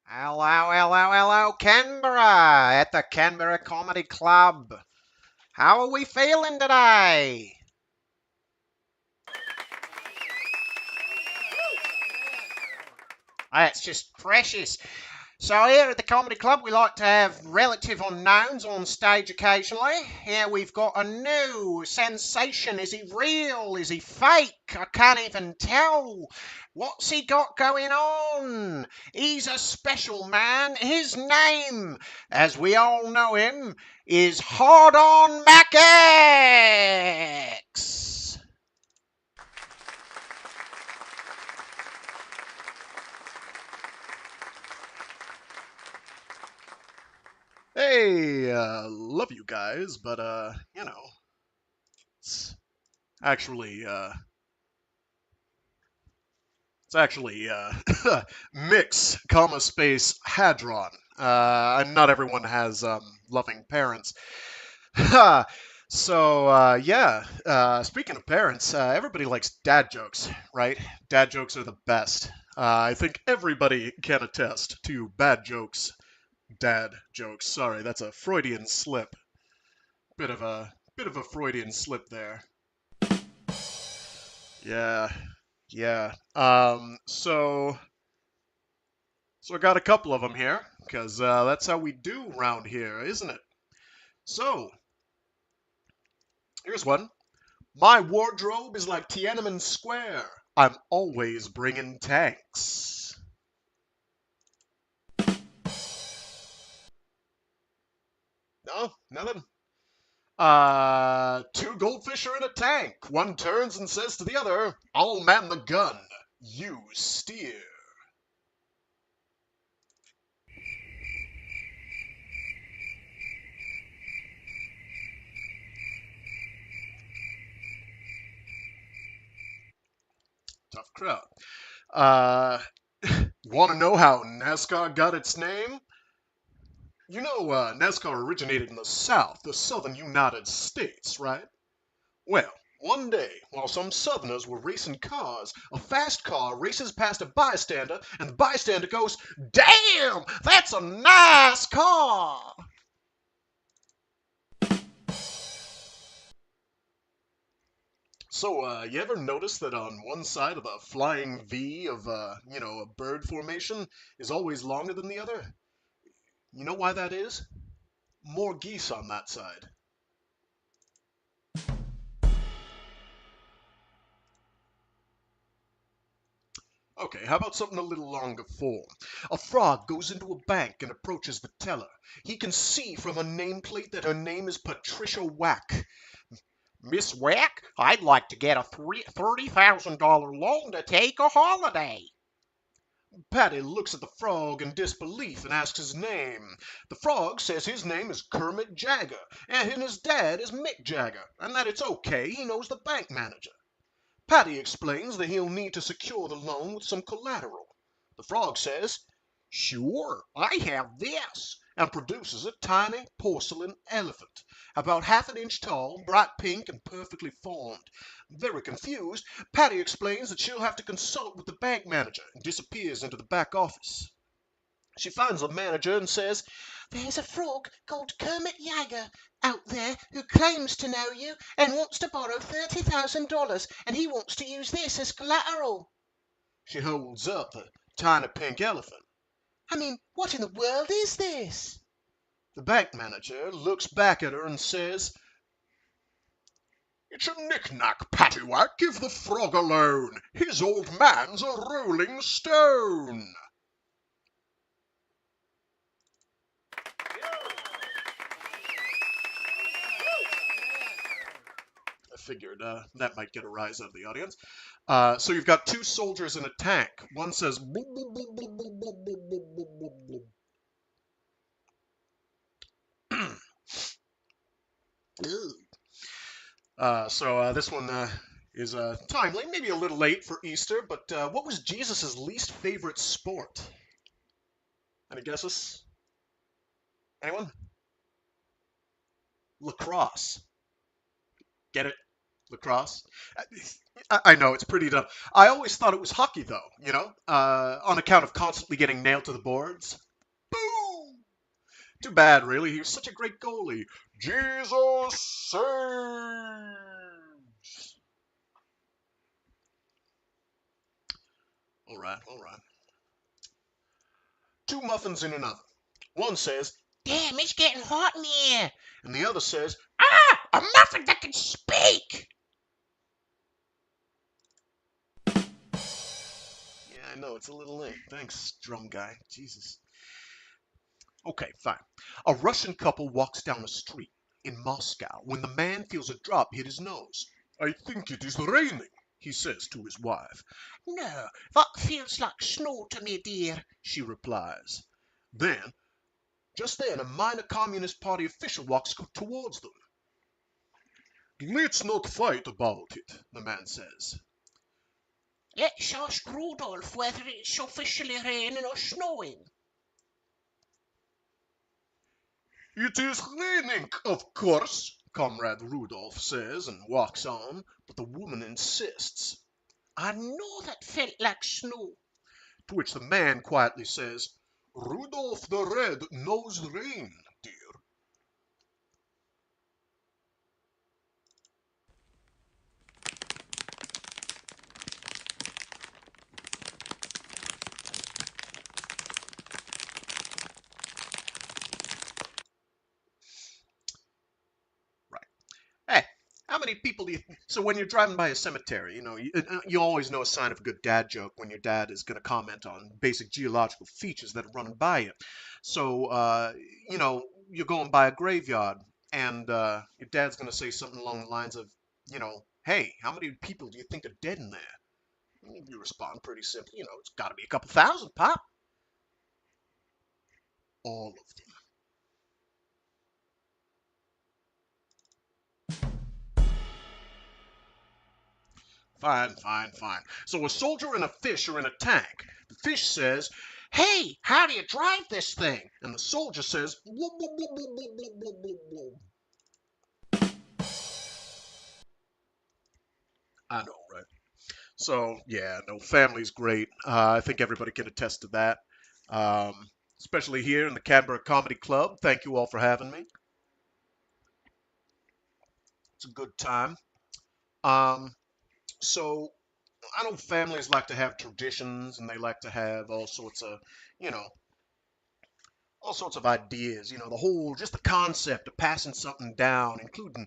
Hello, hello, hello, Canberra at the Canberra Comedy Club. How are we feeling today? That's just precious. So here at the Comedy Club, we like to have relative unknowns on stage occasionally. Here we've got a new sensation. Is he real? Is he fake? I can't even tell. What's he got going on? He's a special man. His name, as we all know him, is Hadron Max. Hey, love you guys, but it's actually mix comma space hadron. And not everyone has loving parents. Yeah. Speaking of parents, everybody likes dad jokes, right? Dad jokes are the best. I think everybody can attest to bad jokes, dad jokes. Sorry, that's a Freudian slip. Bit of a Freudian slip there. Yeah, yeah. So I got a couple of them here because that's how we do around here, isn't it? So here's one. My wardrobe is like Tiananmen Square. I'm always bringing tanks. No, nothing. Two goldfish are in a tank. One turns and says to the other, "I'll man the gun. You steer." Tough crowd. Uh, Want to know how NASCAR got its name? NASCAR originated in the South, the southern United States, right? Well, one day, while some Southerners were racing cars, a fast car races past a bystander, and the bystander goes, "Damn, that's a nice car!" So, you ever notice that on one side of the flying V of, a bird formation is always longer than the other? You know why that is? More geese on that side. Okay, how about something a little longer form? A frog goes into a bank and approaches the teller. He can see from a nameplate that her name is Patricia Whack. "Miss Whack, I'd like to get a $30,000 loan to take a holiday." Patty looks at the frog in disbelief and asks his name. The frog says his name is Kermit Jagger, and his dad is Mick Jagger, and that it's okay, he knows the bank manager. Patty explains that he'll need to secure the loan with some collateral. The frog says, "Sure, I have this," and produces a tiny porcelain elephant, about half an inch tall, bright pink, and perfectly formed. Very confused, Patty explains that she'll have to consult with the bank manager and disappears into the back office. She finds the manager and says, "There's a frog called Kermit Jagger out there who claims to know you and wants to borrow $30,000, and he wants to use this as collateral." She holds up the tiny pink elephant. "I mean, what in the world is this?" The bank manager looks back at her and says, "It's a knick-knack, paddywhack. Give the frog a loan. His old man's a rolling stone." I figured that might get a rise out of the audience. So you've got two soldiers in a tank. One says, "Blub, blub, blub, blub, blub, blub, blub, blub, blub, blub." This one is timely, maybe a little late for Easter, but what was Jesus' least favorite sport? Any guesses? Anyone? Lacrosse. Get it? Lacrosse? I know, it's pretty dumb. I always thought it was hockey, though, on account of constantly getting nailed to the boards. Boo! Too bad, really. He was such a great goalie. Jesus saves! All right, all right. Two muffins in an oven. One says, Damn, it's getting hot in here. and the other says, Ah, a muffin that can speak. yeah, I know, it's a little late. Thanks, drum guy. Jesus. Okay, fine. A Russian couple walks down a street in Moscow when the man feels a drop hit his nose. I think it is raining, he says to his wife. No, that feels like snow to me, dear, She replies. Just then, a minor Communist Party official walks towards them. Let's not fight about it, the man says. Let's ask Rudolph whether it's officially raining or snowing. It is raining, of course, Comrade Rudolph says and walks on, but the woman insists. I know that felt like snow. To which the man quietly says, Rudolph the Red knows rain, dear. Right. Hey, how many people do you... So when you're driving by a cemetery, you always know a sign of a good dad joke when your dad is going to comment on basic geological features that are running by you. So, you're going by a graveyard, and your dad's going to say something along the lines of, hey, how many people do you think are dead in there? You respond pretty simply, it's got to be a couple thousand, Pop. All of them. Fine, fine, fine. So a soldier and a fish are in a tank. The fish says, Hey, how do you drive this thing? and the soldier says, "Whoop, whoop, whoop, whoop, whoop, whoop, whoop, whoop, whoop." I know, right? So, yeah, no, family's great. I think everybody can attest to that. Especially here in the Canberra Comedy Club. Thank you all for having me. It's a good time. Um, so I know families like to have traditions and they like to have you know, all sorts of ideas. Just the concept of passing something down, including,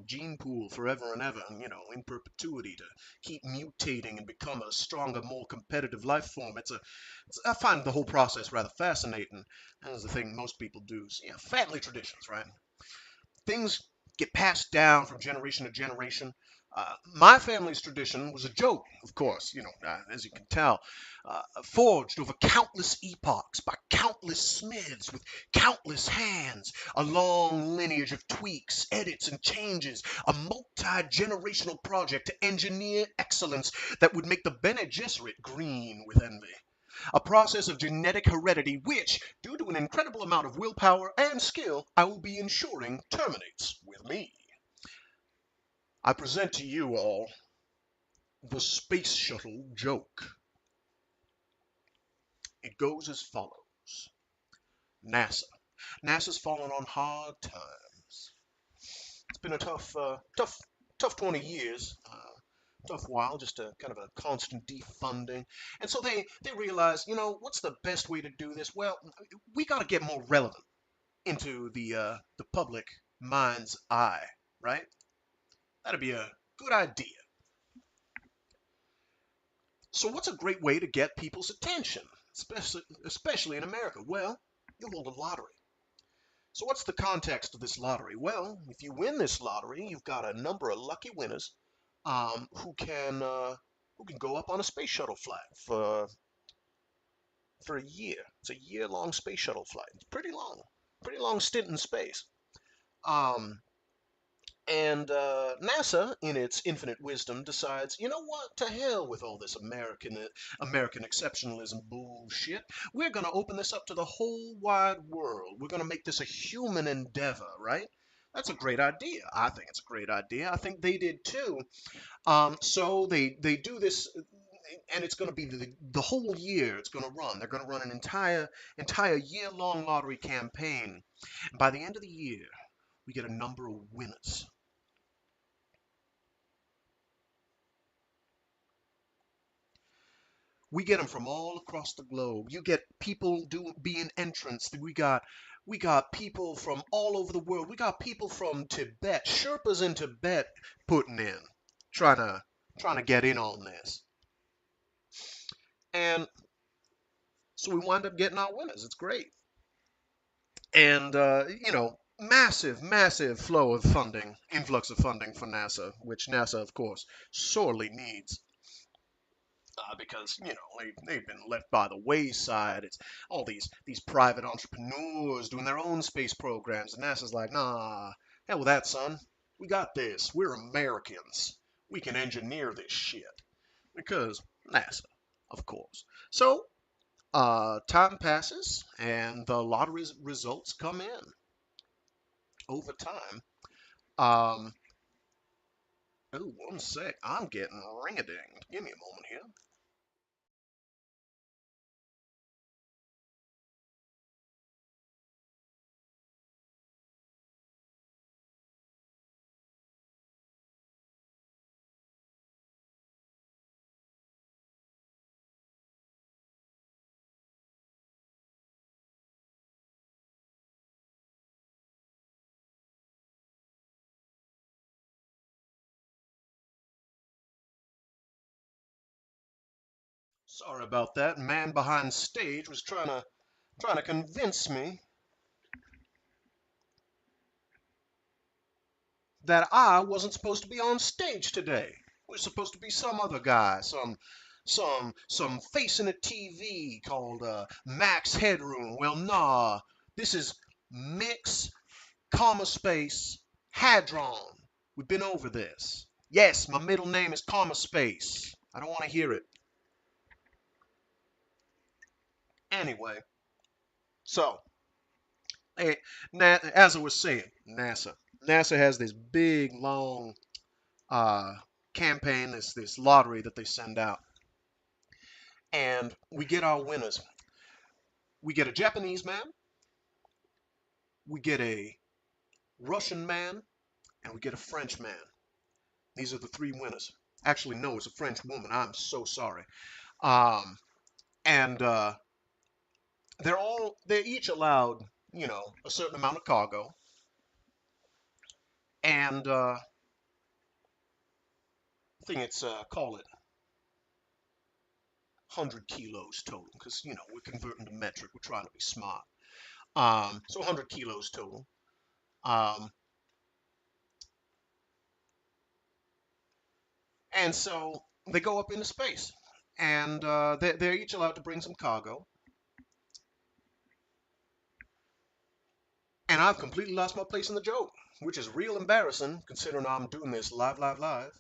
gene pool forever and ever, and, in perpetuity to keep mutating and become a stronger, more competitive life form. I find the whole process rather fascinating, as the thing most people do. So, yeah, family traditions, right? Things get passed down from generation to generation. My family's tradition was a joke, of course, as you can tell, forged over countless epochs by countless smiths with countless hands, a long lineage of tweaks, edits, and changes, a multi-generational project to engineer excellence that would make the Bene Gesserit green with envy. A process of genetic heredity which, due to an incredible amount of willpower and skill, I will be ensuring terminates with me. I present to you all the space shuttle joke. It goes as follows. NASA. NASA's fallen on hard times. It's been a tough 20 years. Tough while, just a kind of a constant defunding. And so they realize, what's the best way to do this? Well, we got to get more relevant into the public mind's eye, right? That'd be a good idea. So what's a great way to get people's attention, especially in America? Well, you hold a lottery. So what's the context of this lottery? Well, if you win this lottery, you've got a number of lucky winners who can go up on a space shuttle flight for a year. It's a year-long space shuttle flight. It's pretty long stint in space. Um, and NASA, in its infinite wisdom, decides, you know what? To hell with all this American exceptionalism bullshit. We're going to open this up to the whole wide world. We're going to make this a human endeavor, right? That's a great idea. I think it's a great idea. I think they did too. So they do this, and it's going to be the whole year. It's going to run. They're going to run an entire year-long lottery campaign. And by the end of the year, we get a number of winners. We get them from all across the globe. You get people being entrants. We got people from all over the world. We got people from Tibet, Sherpas in Tibet putting in, trying to trying to get in on this. And so we wind up getting our winners. It's great. And massive flow of funding, influx of funding for NASA, which NASA, of course, sorely needs. Because they've been left by the wayside. It's all these private entrepreneurs doing their own space programs, and NASA's like, nah, hell with that, son. We got this. We're Americans. We can engineer this shit because NASA, of course. So time passes, and the lottery results come in over time. Um, oh, one sec. I'm getting ring-a-dinged. Give me a moment here. Sorry about that. Man behind stage was trying to convince me that I wasn't supposed to be on stage today. It was supposed to be some other guy, some face in a TV called Max Headroom. Well, nah, this is Mix, comma space, Hadron. We've been over this. Yes, my middle name is comma space. I don't want to hear it. Anyway, so eh, as I was saying, NASA has this big long uh, campaign, this lottery that they send out, and we get our winners. We get a Japanese man, we get a Russian man, and we get a French man. These are the three winners. Actually, no, it's a French woman. I'm so sorry. Um, and they're each allowed, a certain amount of cargo, and I think it's call it 100 kilos total, because we're converting to metric. We're trying to be smart. So 100 kilos total. Um, and so they go up into space, and they're each allowed to bring some cargo. And I've completely lost my place in the joke, which is real embarrassing considering I'm doing this live.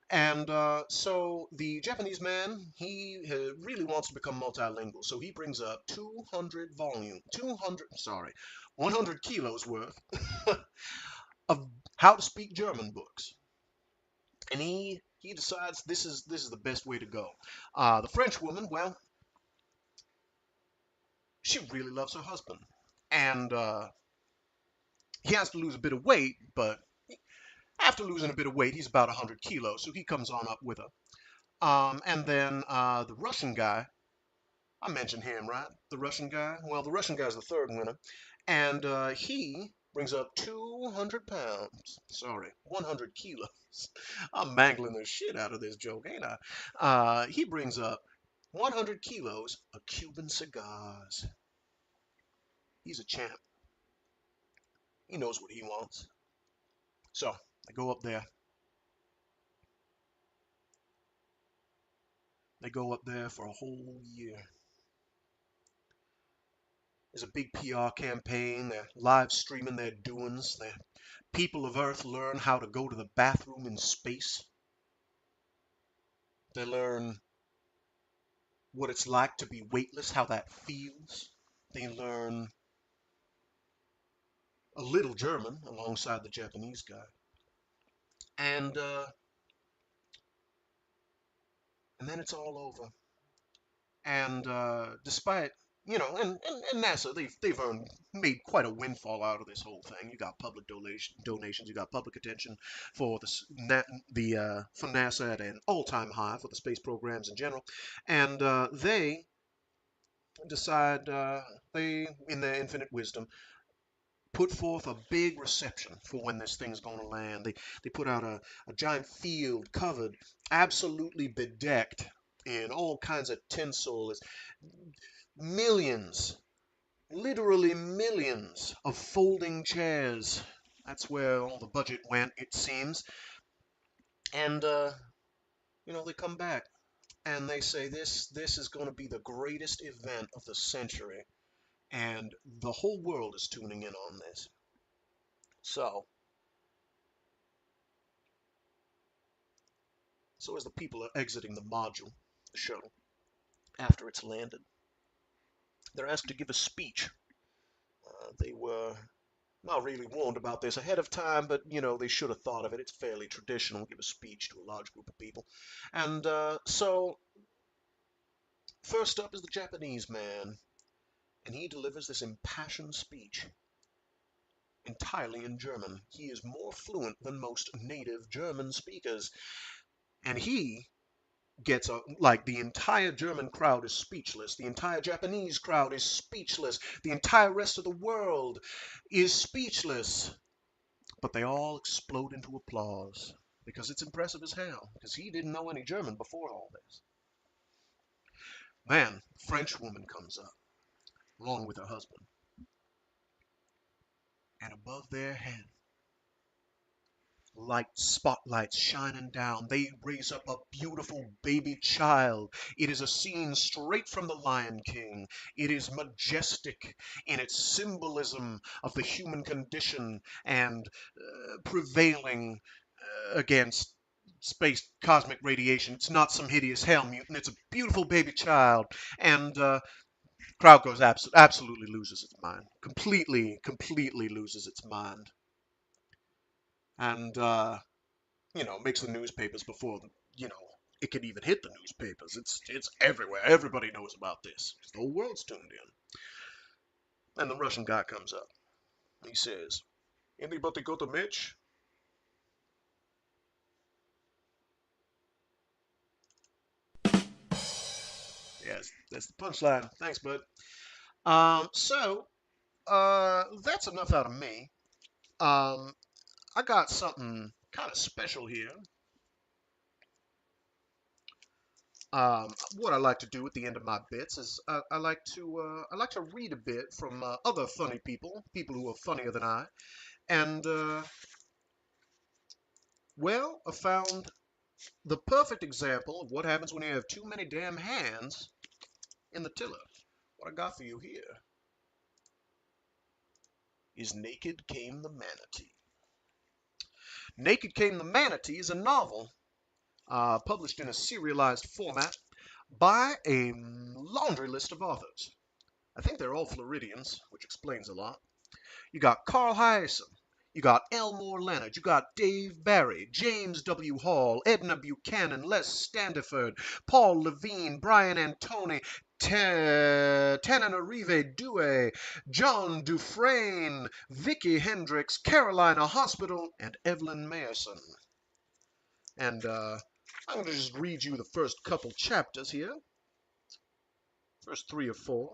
And so the Japanese man, he really wants to become multilingual, so he brings up 100 kilos worth of how to speak German books. And he decides this is the best way to go. The French woman, well, she really loves her husband, and he has to lose a bit of weight, but after losing a bit of weight, he's about 100 kilos, so he comes on up with her. And then the Russian guy, I mentioned him, right? The Russian guy. Well, the Russian guy is the third winner, and he brings up 200 pounds. Sorry, 100 kilos. I'm mangling the shit out of this joke, ain't I? He brings up 100 kilos of Cuban cigars. He's a champ. He knows what he wants. So they go up there. They go up there for a whole year. There's a big PR campaign. They're live streaming their doings. The people of Earth learn how to go to the bathroom in space. They learn what it's like to be weightless, how that feels. They learn a little German alongside the Japanese guy. And and then it's all over. And despite and NASA, they've earned made quite a windfall out of this whole thing. You got public donations, you got public attention for for NASA at an all-time high for the space programs in general, and they decide they, in their infinite wisdom, put forth a big reception for when this thing's going to land. They put out a giant field covered, absolutely bedecked in all kinds of tinsel. It's millions, literally millions of folding chairs. That's where all the budget went, it seems. And they come back and they say this is going to be the greatest event of the century, and the whole world is tuning in on this. So as the people are exiting the module, the shuttle, after it's landed, they're asked to give a speech. They were not really warned about this ahead of time, but they should have thought of it. It's fairly traditional, give a speech to a large group of people. And so, first up is the Japanese man, and he delivers this impassioned speech entirely in German. He is more fluent than most native German speakers, and he gets like the entire German crowd is speechless. The entire Japanese crowd is speechless. The entire rest of the world is speechless. But they all explode into applause because it's impressive as hell, because he didn't know any German before all this. Then, a French woman comes up, along with her husband, and above their head, light spotlights shining down, they raise up a beautiful baby child. It is a scene straight from the Lion King. It is majestic in its symbolism of the human condition and prevailing against space cosmic radiation. It's not some hideous hell mutant. It's a beautiful baby child, and crowd goes absolutely loses its mind, completely loses its mind, and makes the newspapers before it could even hit the newspapers. It's everywhere. Everybody knows about this. The whole world's tuned in. And the Russian guy comes up. He says, "Anybody got a match?" Yes, that's the punchline. Thanks, bud. That's enough out of me. I got something kind of special here. What I like to do at the end of my bits is I like to read a bit from other funny people who are funnier than I, and I found the perfect example of what happens when you have too many damn hands in the tiller. What I got for you here is Naked Came the Manatee. Naked Came the Manatee is a novel published in a serialized format by a laundry list of authors. I think they're all Floridians, which explains a lot. You got Carl Hyacin, you got Elmore Leonard, you got Dave Barry, James W. Hall, Edna Buchanan, Les Standiford, Paul Levine, Brian Antoni, Tananarive Due, John Dufresne, Vicki Hendricks, Carolina Hospital, and Evelyn Mayerson. And I'm going to just read you the first couple chapters here, first 3 or 4,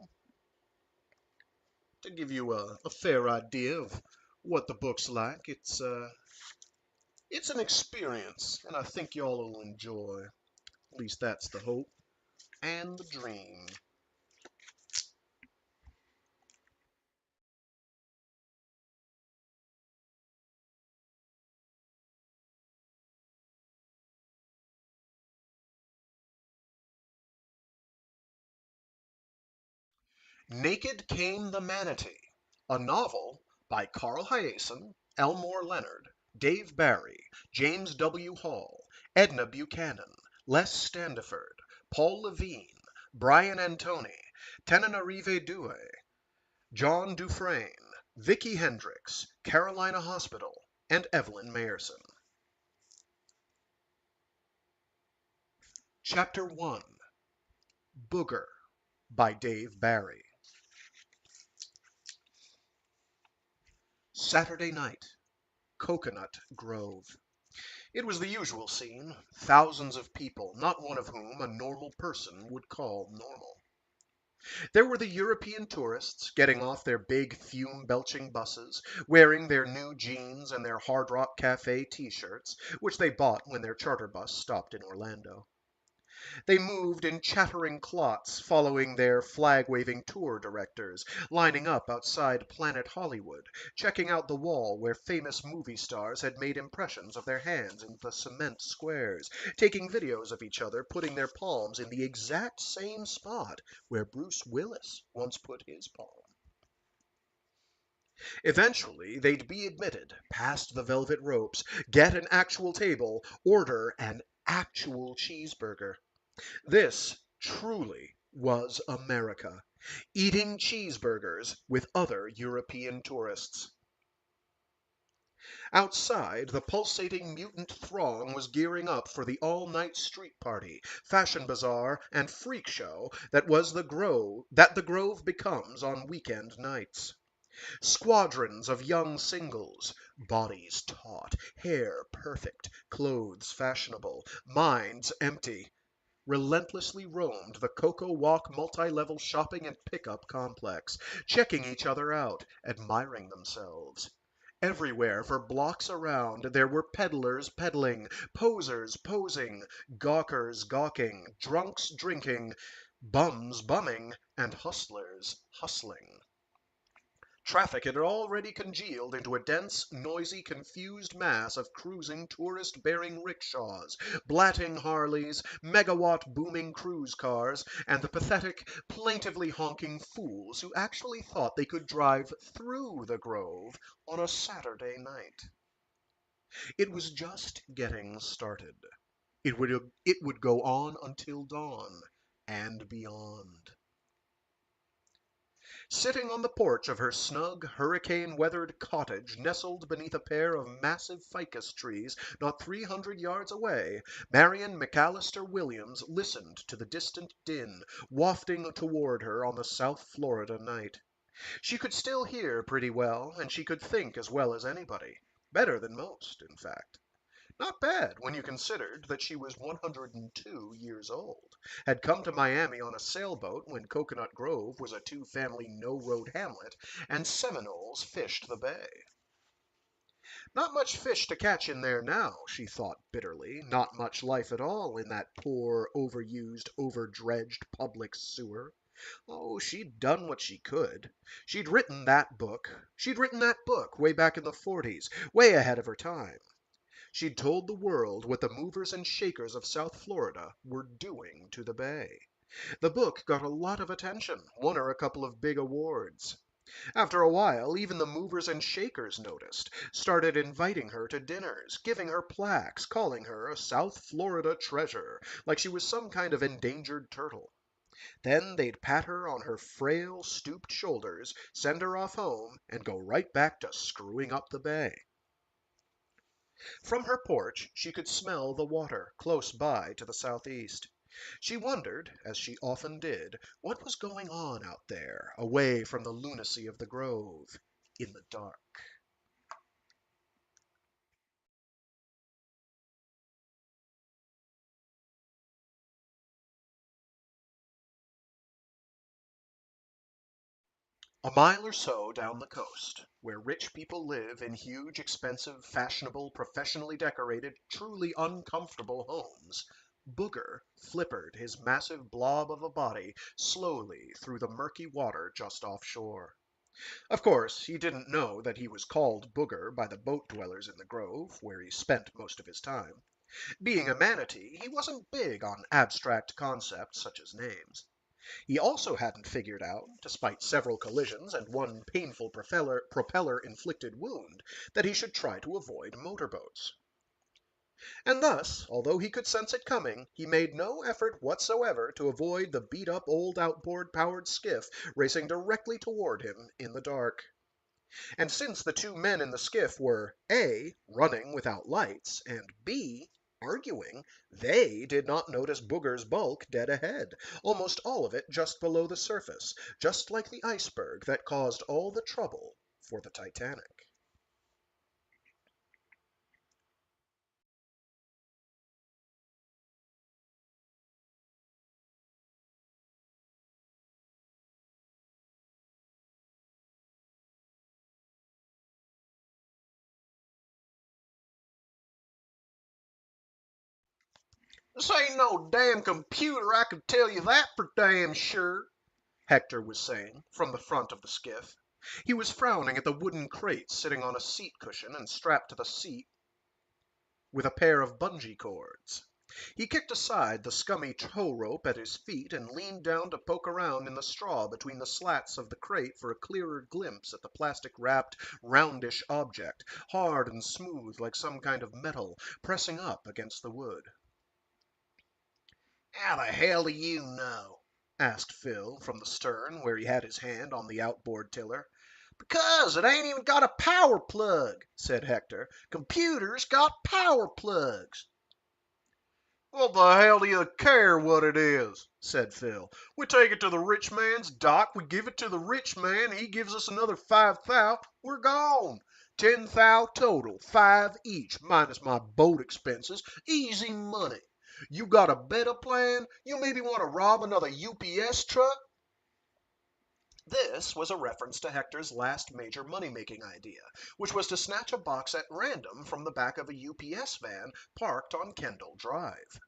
to give you a fair idea of what the book's like. It's an experience, and I think y'all will enjoy. At least that's the hope and the dream. Naked Came the Manatee, a novel by Carl Hyacin, Elmore Leonard, Dave Barry, James W. Hall, Edna Buchanan, Les Standiford, Paul Levine, Brian Antoni, Tananarive Due, John Dufresne, Vicki Hendricks, Carolina Hospital, and Evelyn Mayerson. Chapter 1. Booger by Dave Barry. Saturday night, Coconut Grove. It was the usual scene, thousands of people, not one of whom a normal person would call normal. There were the European tourists getting off their big fume-belching buses, wearing their new jeans and their Hard Rock Cafe t-shirts, which they bought when their charter bus stopped in Orlando. They moved in chattering clots, following their flag-waving tour directors, lining up outside Planet Hollywood, checking out the wall where famous movie stars had made impressions of their hands in the cement squares, taking videos of each other putting their palms in the exact same spot where Bruce Willis once put his palm. Eventually, they'd be admitted, past the velvet ropes, get an actual table, order an actual cheeseburger. This truly was America, eating cheeseburgers with other European tourists. Outside, the pulsating mutant throng was gearing up for the all-night street party, fashion bazaar, and freak show that the Grove becomes on weekend nights. Squadrons of young singles, bodies taut, hair perfect, clothes fashionable, minds empty, relentlessly roamed the Coco Walk multi-level shopping and pickup complex, checking each other out, admiring themselves. Everywhere for blocks around there were peddlers peddling, posers posing, gawkers gawking, drunks drinking, bums bumming, and hustlers hustling. Traffic had already congealed into a dense, noisy, confused mass of cruising tourist-bearing rickshaws, blatting Harleys, megawatt booming cruise cars, and the pathetic, plaintively honking fools who actually thought they could drive through the Grove on a Saturday night. It was just getting started. It would go on until dawn and beyond. Sitting on the porch of her snug, hurricane-weathered cottage nestled beneath a pair of massive ficus trees not 300 yards away, Marion McAllister Williams listened to the distant din wafting toward her on the South Florida night. She could still hear pretty well, and she could think as well as anybody. Better than most, in fact. Not bad when you considered that she was 102 years old, had come to Miami on a sailboat when Coconut Grove was a two-family no-road hamlet, and Seminoles fished the bay. Not much fish to catch in there now, she thought bitterly, not much life at all in that poor, overused, overdredged public sewer. Oh, she'd done what she could. She'd written that book. She'd written that book way back in the 40s, way ahead of her time. She'd told the world what the movers and shakers of South Florida were doing to the bay. The book got a lot of attention, won her a couple of big awards. After a while, even the movers and shakers noticed, started inviting her to dinners, giving her plaques, calling her a South Florida treasure, like she was some kind of endangered turtle. Then they'd pat her on her frail, stooped shoulders, send her off home, and go right back to screwing up the bay. From her porch she could smell the water close by to the southeast. She wondered, as she often did, what was going on out there, away from the lunacy of the Grove, in the dark. A mile or so down the coast, where rich people live in huge, expensive, fashionable, professionally decorated, truly uncomfortable homes, Booger flippered his massive blob of a body slowly through the murky water just offshore. Of course, he didn't know that he was called Booger by the boat dwellers in the Grove, where he spent most of his time. Being a manatee, he wasn't big on abstract concepts such as names. He also hadn't figured out, despite several collisions and one painful propeller-inflicted wound, that he should try to avoid motorboats. And thus, although he could sense it coming, he made no effort whatsoever to avoid the beat-up old outboard-powered skiff racing directly toward him in the dark. And since the two men in the skiff were A, running without lights, and B, arguing, they did not notice Booger's bulk dead ahead, almost all of it just below the surface, just like the iceberg that caused all the trouble for the Titanic. This ain't no damn computer, I can tell you that for damn sure, Hector was saying from the front of the skiff. He was frowning at the wooden crate sitting on a seat cushion and strapped to the seat with a pair of bungee cords. He kicked aside the scummy tow rope at his feet and leaned down to poke around in the straw between the slats of the crate for a clearer glimpse at the plastic-wrapped, roundish object, hard and smooth like some kind of metal, pressing up against the wood. How the hell do you know? Asked Phil from the stern, where he had his hand on the outboard tiller. Because it ain't even got a power plug, said Hector. Computers got power plugs. What the hell do you care what it is? Said Phil. We take it to the rich man's dock, we give it to the rich man, he gives us another 5 thou, we're gone. 10 thou total, 5 each, minus my boat expenses. Easy money. You got a better plan? You maybe want to rob another UPS truck? This was a reference to Hector's last major money-making idea, which was to snatch a box at random from the back of a UPS van parked on Kendall Drive.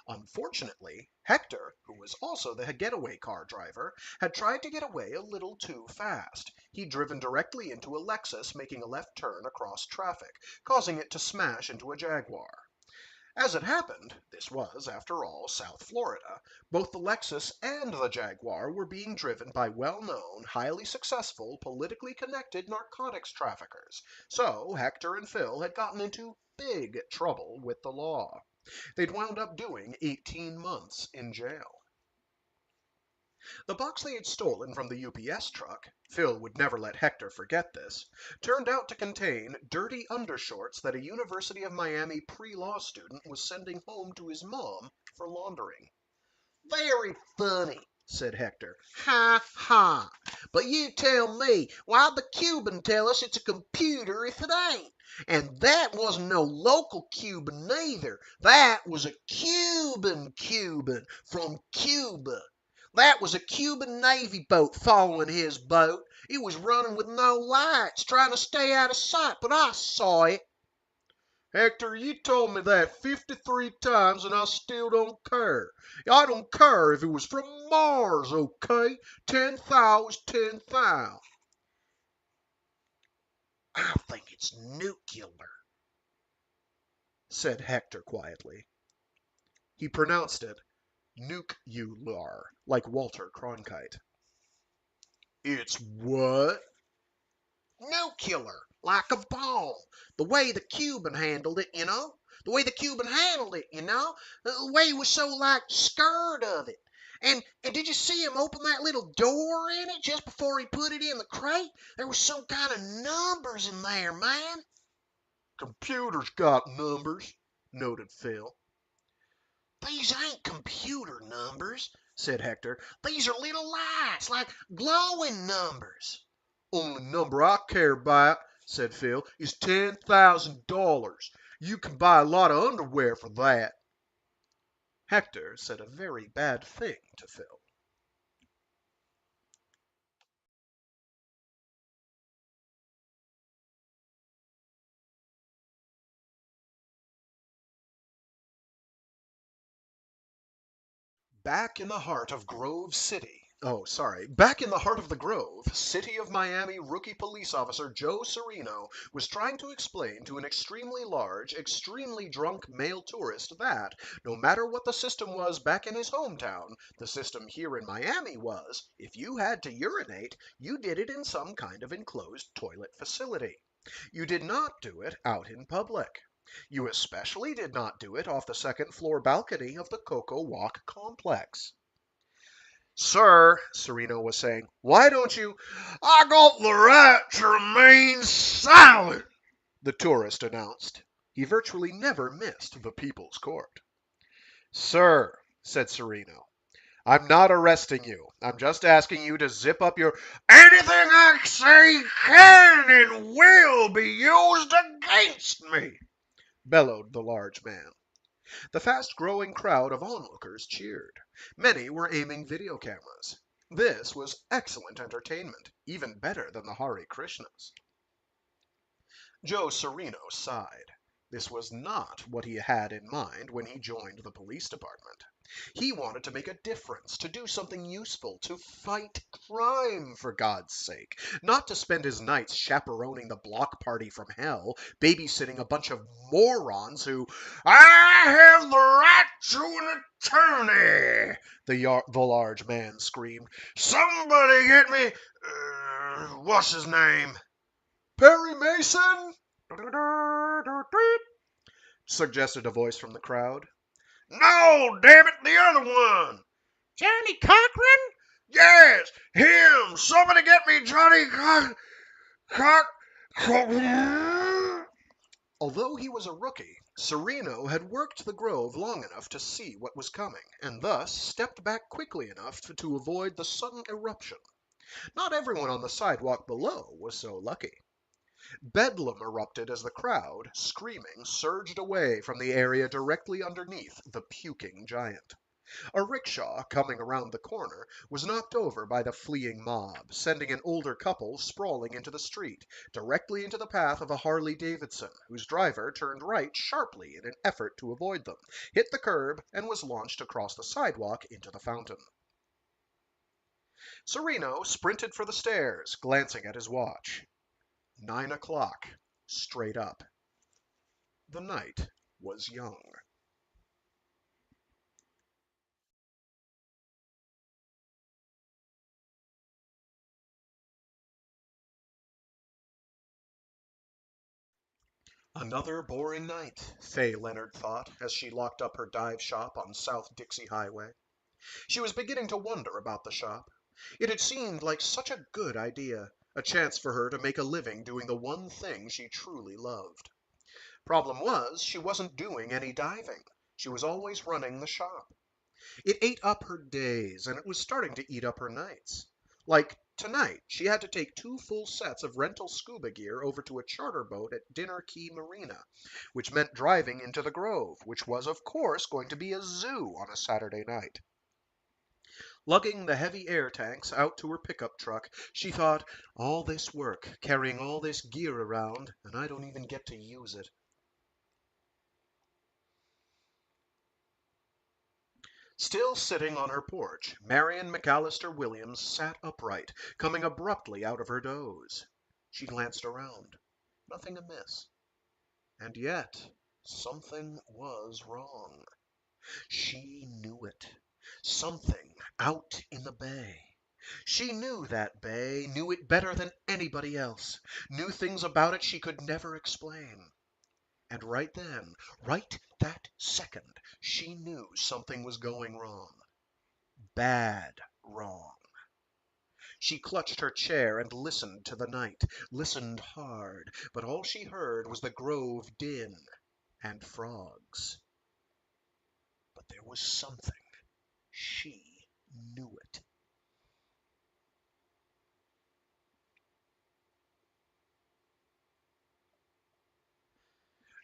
Unfortunately, Hector, who was also the getaway car driver, had tried to get away a little too fast. He'd driven directly into a Lexus making a left turn across traffic, causing it to smash into a Jaguar. As it happened, this was, after all, South Florida. Both the Lexus and the Jaguar were being driven by well-known, highly successful, politically connected narcotics traffickers. So Hector and Phil had gotten into big trouble with the law. They'd wound up doing 18 months in jail. The box they had stolen from the UPS truck, Phil would never let Hector forget this, turned out to contain dirty undershorts that a University of Miami pre-law student was sending home to his mom for laundering. Very funny, said Hector. Ha ha. But you tell me, why'd the Cuban tell us it's a computer if it ain't? And that wasn't no local Cuban neither. That was a Cuban from Cuba. That was a Cuban Navy boat following his boat. It was running with no lights, trying to stay out of sight, but I saw it. Hector, you told me that 53 times and I still don't care. I don't care if it was from Mars, okay? 10 thou is 10 thou. I think it's nuclear, said Hector quietly. He pronounced it nuke-you-lar, like Walter Cronkite. It's what? Nuclear, like a bomb. The way the Cuban handled it, you know. The way the Cuban handled it, you know. The way he was so, like, scared of it. And did you see him open that little door in it just before he put it in the crate? There was some kind of numbers in there, man. Computers got numbers, noted Phil. These ain't computer numbers, said Hector. These are little lights, like glowing numbers. Only number I care about, said Phil, is $10,000. You can buy a lot of underwear for that. Hector said a very bad thing to Phil. Back in the heart of Grove City. Back in the heart of the Grove, City of Miami rookie police officer Joe Serino was trying to explain to an extremely large, extremely drunk male tourist that, no matter what the system was back in his hometown, the system here in Miami was, if you had to urinate, you did it in some kind of enclosed toilet facility. You did not do it out in public. You especially did not do it off the second floor balcony of the Coco Walk complex. Sir, Sereno was saying, why don't you... I got the right to remain silent, the tourist announced. He virtually never missed the People's Court. Sir, said Sereno, I'm not arresting you. I'm just asking you to zip up your... Anything I say can and will be used against me, bellowed the large man. The fast-growing crowd of onlookers cheered. Many were aiming video cameras. This was excellent entertainment, even better than the Hare Krishnas. Joe Sereno sighed. This was not what he had in mind when he joined the police department. He wanted to make a difference, to do something useful, to fight crime, for God's sake, not to spend his nights chaperoning the block party from hell, babysitting a bunch of morons who, I have the right to an attorney, the large man screamed. Somebody get me, what's his name? Perry Mason? Suggested a voice from the crowd. No, damn it, the other one. Johnny Cochran? Yes, him. Somebody get me Johnny Although he was a rookie, Sereno had worked the grove long enough to see what was coming, and thus stepped back quickly enough to avoid the sudden eruption. Not everyone on the sidewalk below was so lucky. Bedlam erupted as the crowd, screaming, surged away from the area directly underneath the puking giant. A rickshaw, coming around the corner, was knocked over by the fleeing mob, sending an older couple sprawling into the street, directly into the path of a Harley-Davidson, whose driver turned right sharply in an effort to avoid them, hit the curb, and was launched across the sidewalk into the fountain. Sereno sprinted for the stairs, glancing at his watch. 9 o'clock, straight up. The night was young. Another boring night, Fay Leonard thought, as she locked up her dive shop on South Dixie Highway. She was beginning to wonder about the shop. It had seemed like such a good idea, a chance for her to make a living doing the one thing she truly loved. Problem was, she wasn't doing any diving. She was always running the shop. It ate up her days, and it was starting to eat up her nights. Like tonight, she had to take 2 full sets of rental scuba gear over to a charter boat at Dinner Key Marina, which meant driving into the Grove, which was, of course, going to be a zoo on a Saturday night. Lugging the heavy air tanks out to her pickup truck, she thought, all this work, carrying all this gear around, and I don't even get to use it. Still sitting on her porch, Marion McAllister Williams sat upright, coming abruptly out of her doze. She glanced around. Nothing amiss. And yet, something was wrong. She knew it. Something out in the bay. She knew that bay, knew it better than anybody else, knew things about it she could never explain. And right then, right that second, she knew something was going wrong. Bad wrong. She clutched her chair and listened to the night, listened hard, but all she heard was the grove din and frogs. But there was something. She knew it.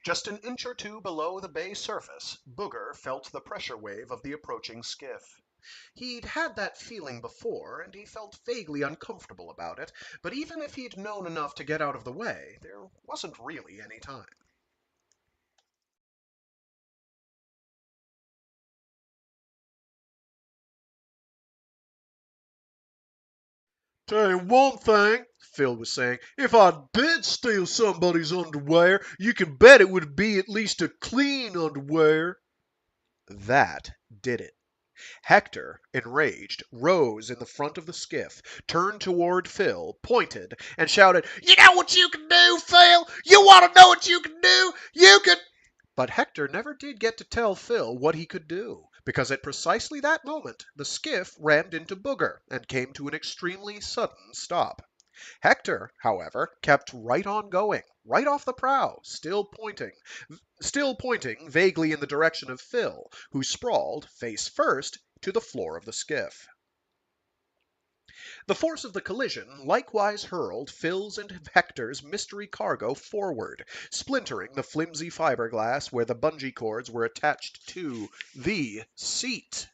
Just an inch or two below the bay surface, Booger felt the pressure wave of the approaching skiff. He'd had that feeling before, and he felt vaguely uncomfortable about it, but even if he'd known enough to get out of the way, there wasn't really any time. Tell you one thing, Phil was saying, if I did steal somebody's underwear, you can bet it would be at least a clean underwear. That did it. Hector, enraged, rose in the front of the skiff, turned toward Phil, pointed, and shouted, You know what you can do, Phil? You want to know what you can do? You can... But Hector never did get to tell Phil what he could do, because at precisely that moment the skiff rammed into Booger and came to an extremely sudden stop. Hector, however, kept right on going, right off the prow, still pointing vaguely in the direction of Phil, who sprawled, face first, to the floor of the skiff. The force of the collision likewise hurled Phil's and Hector's mystery cargo forward, splintering the flimsy fiberglass where the bungee cords were attached to the seat.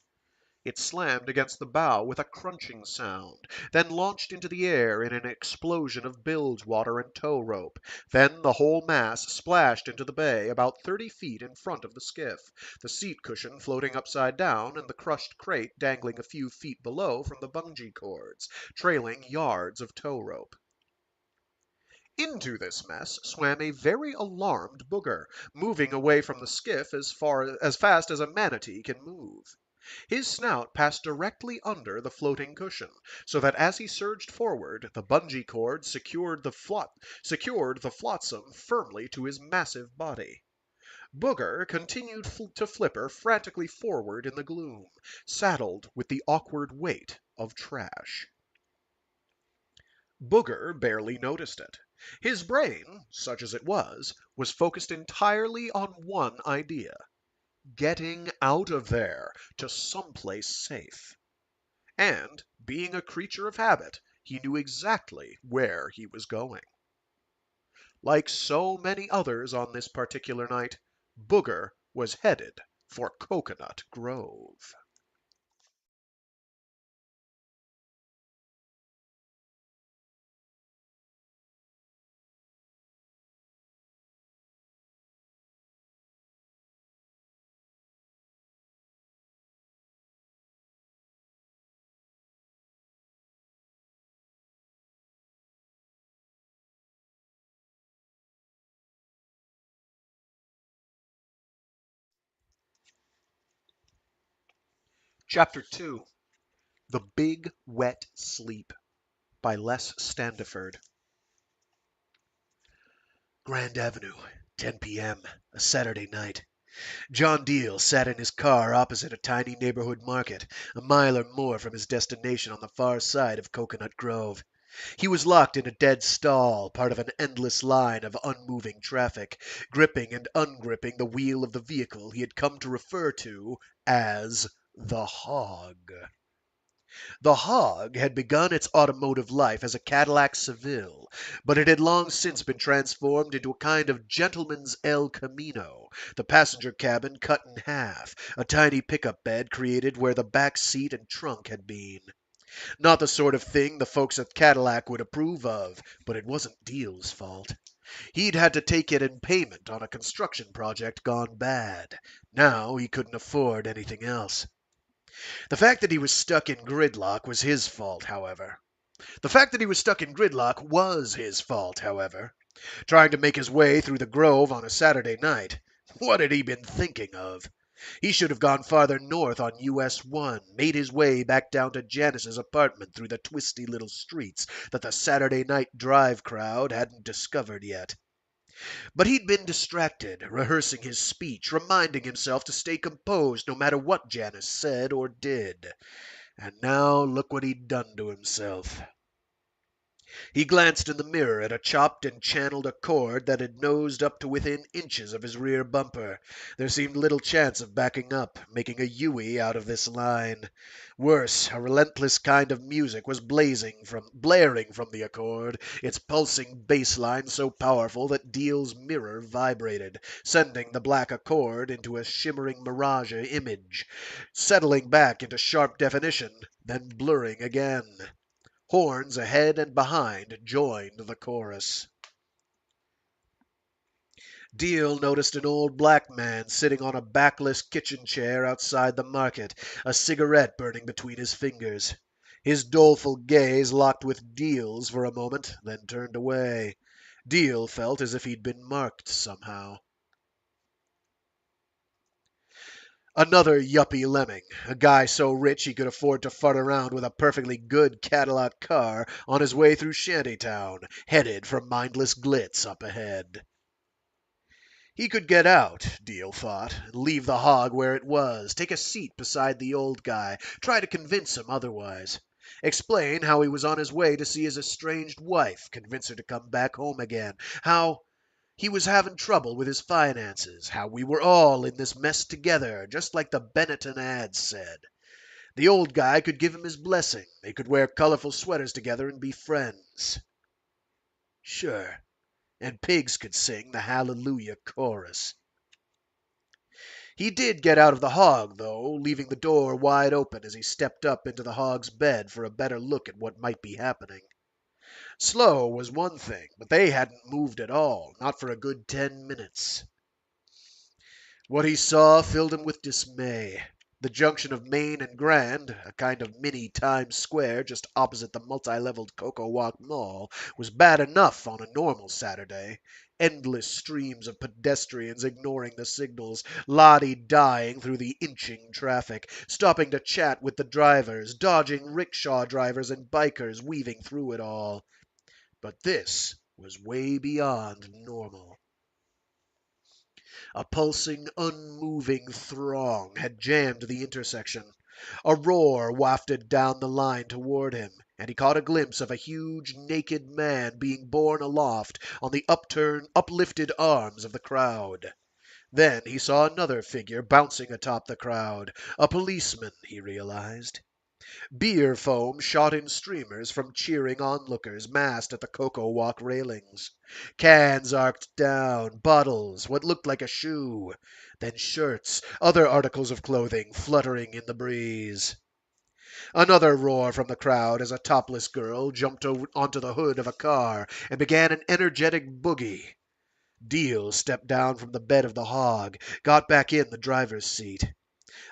It slammed against the bow with a crunching sound, then launched into the air in an explosion of bilge water and tow rope. Then the whole mass splashed into the bay about 30 feet in front of the skiff, the seat cushion floating upside down and the crushed crate dangling a few feet below from the bungee cords, trailing yards of tow rope. Into this mess swam a very alarmed Booger, moving away from the skiff as fast as a manatee can move. His snout passed directly under the floating cushion, so that as he surged forward, the bungee cord secured the flotsam firmly to his massive body. Booger continued to flipper frantically forward in the gloom, saddled with the awkward weight of trash. Booger barely noticed it. His brain, such as it was focused entirely on one idea: getting out of there to someplace safe. And, being a creature of habit, he knew exactly where he was going. Like so many others on this particular night, Booger was headed for Coconut Grove. Chapter 2: The Big Wet Sleep by Les Standiford. Grand Avenue, 10 p.m., a Saturday night. John Deal sat in his car opposite a tiny neighborhood market, a mile or more from his destination on the far side of Coconut Grove. He was locked in a dead stall, part of an endless line of unmoving traffic, gripping and ungripping the wheel of the vehicle he had come to refer to as the Hog. The Hog had begun its automotive life as a Cadillac Seville, but it had long since been transformed into a kind of gentleman's El Camino, the passenger cabin cut in half, a tiny pickup bed created where the back seat and trunk had been. Not the sort of thing the folks at Cadillac would approve of, but it wasn't Deal's fault. He'd had to take it in payment on a construction project gone bad. Now he couldn't afford anything else. The fact that he was stuck in gridlock was his fault, however. Trying to make his way through the Grove on a Saturday night. What had he been thinking of? He should have gone farther north on US 1, made his way back down to Janice's apartment through the twisty little streets that the Saturday night drive crowd hadn't discovered yet. But he'd been distracted, rehearsing his speech, reminding himself to stay composed no matter what Janice said or did. And now look what he'd done to himself. He glanced in the mirror at a chopped and channeled Accord that had nosed up to within inches of his rear bumper. There seemed little chance of backing up, making a Yui out of this line. Worse, a relentless kind of music was blaring from the Accord, its pulsing bass line so powerful that Deal's mirror vibrated, sending the black Accord into a shimmering mirage image, settling back into sharp definition, then blurring again. Horns ahead and behind joined the chorus. Deal noticed an old black man sitting on a backless kitchen chair outside the market, a cigarette burning between his fingers. His doleful gaze locked with Deal's for a moment, then turned away. Deal felt as if he'd been marked somehow. Another yuppie lemming, a guy so rich he could afford to fart around with a perfectly good Cadillac car on his way through Shantytown, headed for mindless glitz up ahead. He could get out, Deal thought, and leave the hog where it was, take a seat beside the old guy, try to convince him otherwise. Explain how he was on his way to see his estranged wife, convince her to come back home again, how he was having trouble with his finances, how we were all in this mess together, just like the Benetton ads said. The old guy could give him his blessing. They could wear colorful sweaters together and be friends. Sure. And pigs could sing the Hallelujah chorus. He did get out of the hog, though, leaving the door wide open as he stepped up into the hog's bed for a better look at what might be happening. Slow was one thing, but they hadn't moved at all, not for a good 10 minutes. What he saw filled him with dismay. The junction of Main and Grand, a kind of mini Times Square just opposite the multi-leveled Coco Walk Mall, was bad enough on a normal Saturday. Endless streams of pedestrians ignoring the signals, la-di-dying through the inching traffic, stopping to chat with the drivers, dodging rickshaw drivers and bikers weaving through it all. But this was way beyond normal. A pulsing, unmoving throng had jammed the intersection. A roar wafted down the line toward him, and he caught a glimpse of a huge, naked man being borne aloft on the uplifted arms of the crowd. Then he saw another figure bouncing atop the crowd. A policeman, he realized. Beer foam shot in streamers from cheering onlookers massed at the Coco Walk railings. Cans arced down, bottles, what looked like a shoe, then shirts, other articles of clothing fluttering in the breeze. Another roar from the crowd as a topless girl jumped onto the hood of a car and began an energetic boogie. Deal stepped down from the bed of the hog, got back in the driver's seat.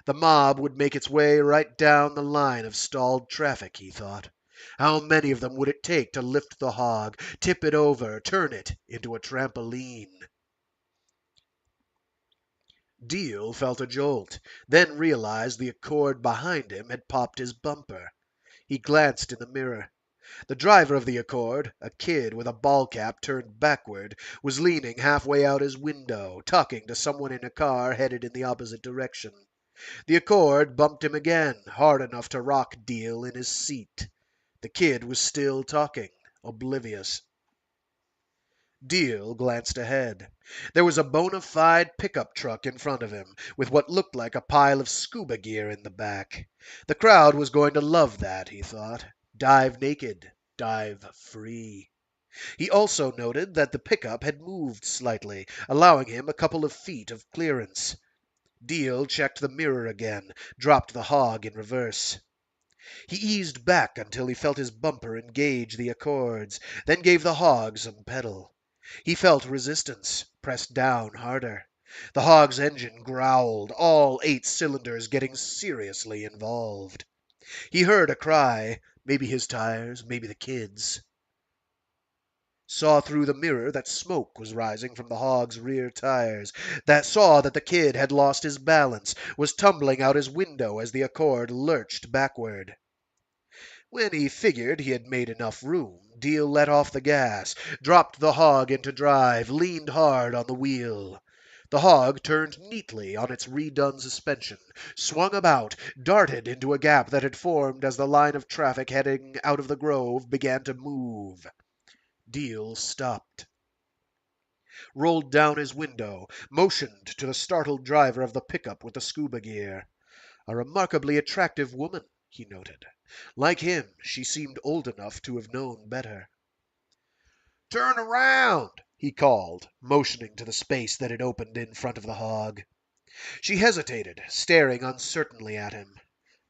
The mob would make its way right down the line of stalled traffic, he thought. How many of them would it take to lift the hog, tip it over, turn it into a trampoline? Deal felt a jolt, then realized the Accord behind him had popped his bumper. He glanced in the mirror. The driver of the Accord, a kid with a ball cap turned backward, was leaning halfway out his window, talking to someone in a car headed in the opposite direction. The Accord bumped him again, hard enough to rock Deal in his seat. The kid was still talking, oblivious. Deal glanced ahead. There was a bona fide pickup truck in front of him, with what looked like a pile of scuba gear in the back. The crowd was going to love that, he thought. Dive naked, dive free. He also noted that the pickup had moved slightly, allowing him a couple of feet of clearance. Deal checked the mirror again, dropped the hog in reverse. He eased back until he felt his bumper engage the Accords, then gave the hog some pedal. He felt resistance, pressed down harder. The hog's engine growled, all 8 cylinders getting seriously involved. He heard a cry, maybe his tires, maybe the kid's. Saw through the mirror that smoke was rising from the hog's rear tires, saw that the kid had lost his balance, was tumbling out his window as the Accord lurched backward. When he figured he had made enough room, Deal let off the gas, dropped the hog into drive, leaned hard on the wheel. The hog turned neatly on its redone suspension, swung about, darted into a gap that had formed as the line of traffic heading out of the grove began to move. Deal stopped, rolled down his window, motioned to the startled driver of the pickup with the scuba gear. A remarkably attractive woman, he noted. Like him, she seemed old enough to have known better. "Turn around!" he called, motioning to the space that had opened in front of the hog. She hesitated, staring uncertainly at him.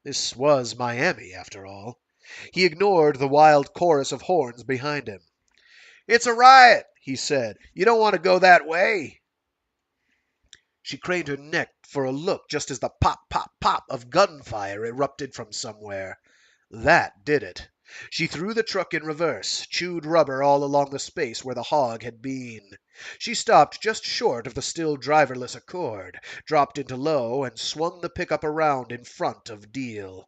This was Miami, after all. He ignored the wild chorus of horns behind him. "It's a riot," he said. "You don't want to go that way." She craned her neck for a look just as the pop, pop, pop of gunfire erupted from somewhere. That did it. She threw the truck in reverse, chewed rubber all along the space where the hog had been. She stopped just short of the still driverless Accord, dropped into low, and swung the pickup around in front of Deal.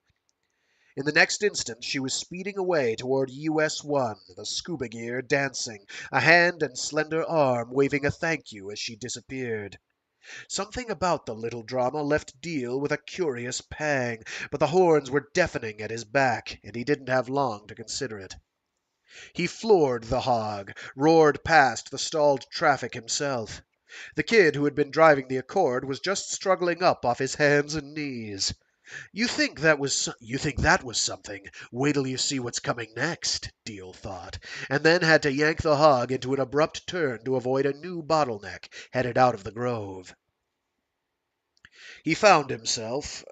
In the next instant she was speeding away toward US-1, the scuba gear dancing, a hand and slender arm waving a thank you as she disappeared. Something about the little drama left Deal with a curious pang, but the horns were deafening at his back, and he didn't have long to consider it. He floored the hog, roared past the stalled traffic himself. The kid who had been driving the Accord was just struggling up off his hands and knees. You think that was something. Wait till you see what's coming next, Deal thought, and then had to yank the hog into an abrupt turn to avoid a new bottleneck headed out of the grove. He found himself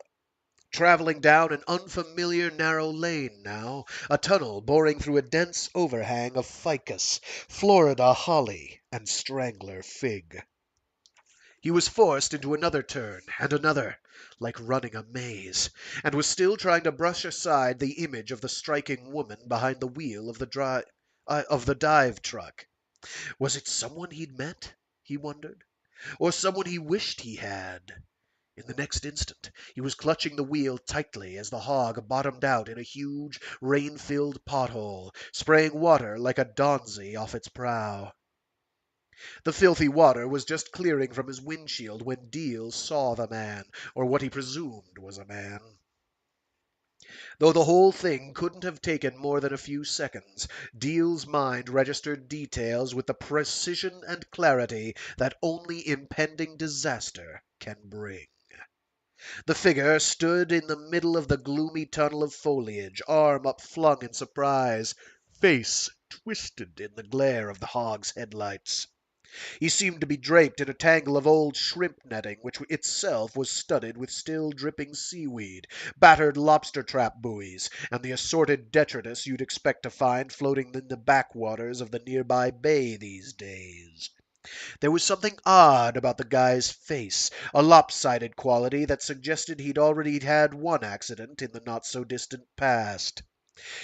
traveling down an unfamiliar narrow lane now, a tunnel boring through a dense overhang of ficus, Florida holly, and strangler fig. He was forced into another turn and another, like running a maze, and was still trying to brush aside the image of the striking woman behind the wheel of the dive truck. Was it someone he'd met, he wondered, or someone he wished he had? In the next instant he was clutching the wheel tightly as the hog bottomed out in a huge, rain-filled pothole, spraying water like a donzy off its prow. The filthy water was just clearing from his windshield when Deal saw the man, or what he presumed was a man. Though the whole thing couldn't have taken more than a few seconds, Deal's mind registered details with the precision and clarity that only impending disaster can bring. The figure stood in the middle of the gloomy tunnel of foliage, arm upflung in surprise, face twisted in the glare of the hog's headlights. He seemed to be draped in a tangle of old shrimp netting, which itself was studded with still dripping seaweed, battered lobster trap buoys, and the assorted detritus you'd expect to find floating in the backwaters of the nearby bay these days. There was something odd about the guy's face, a lopsided quality that suggested he'd already had one accident in the not-so-distant past.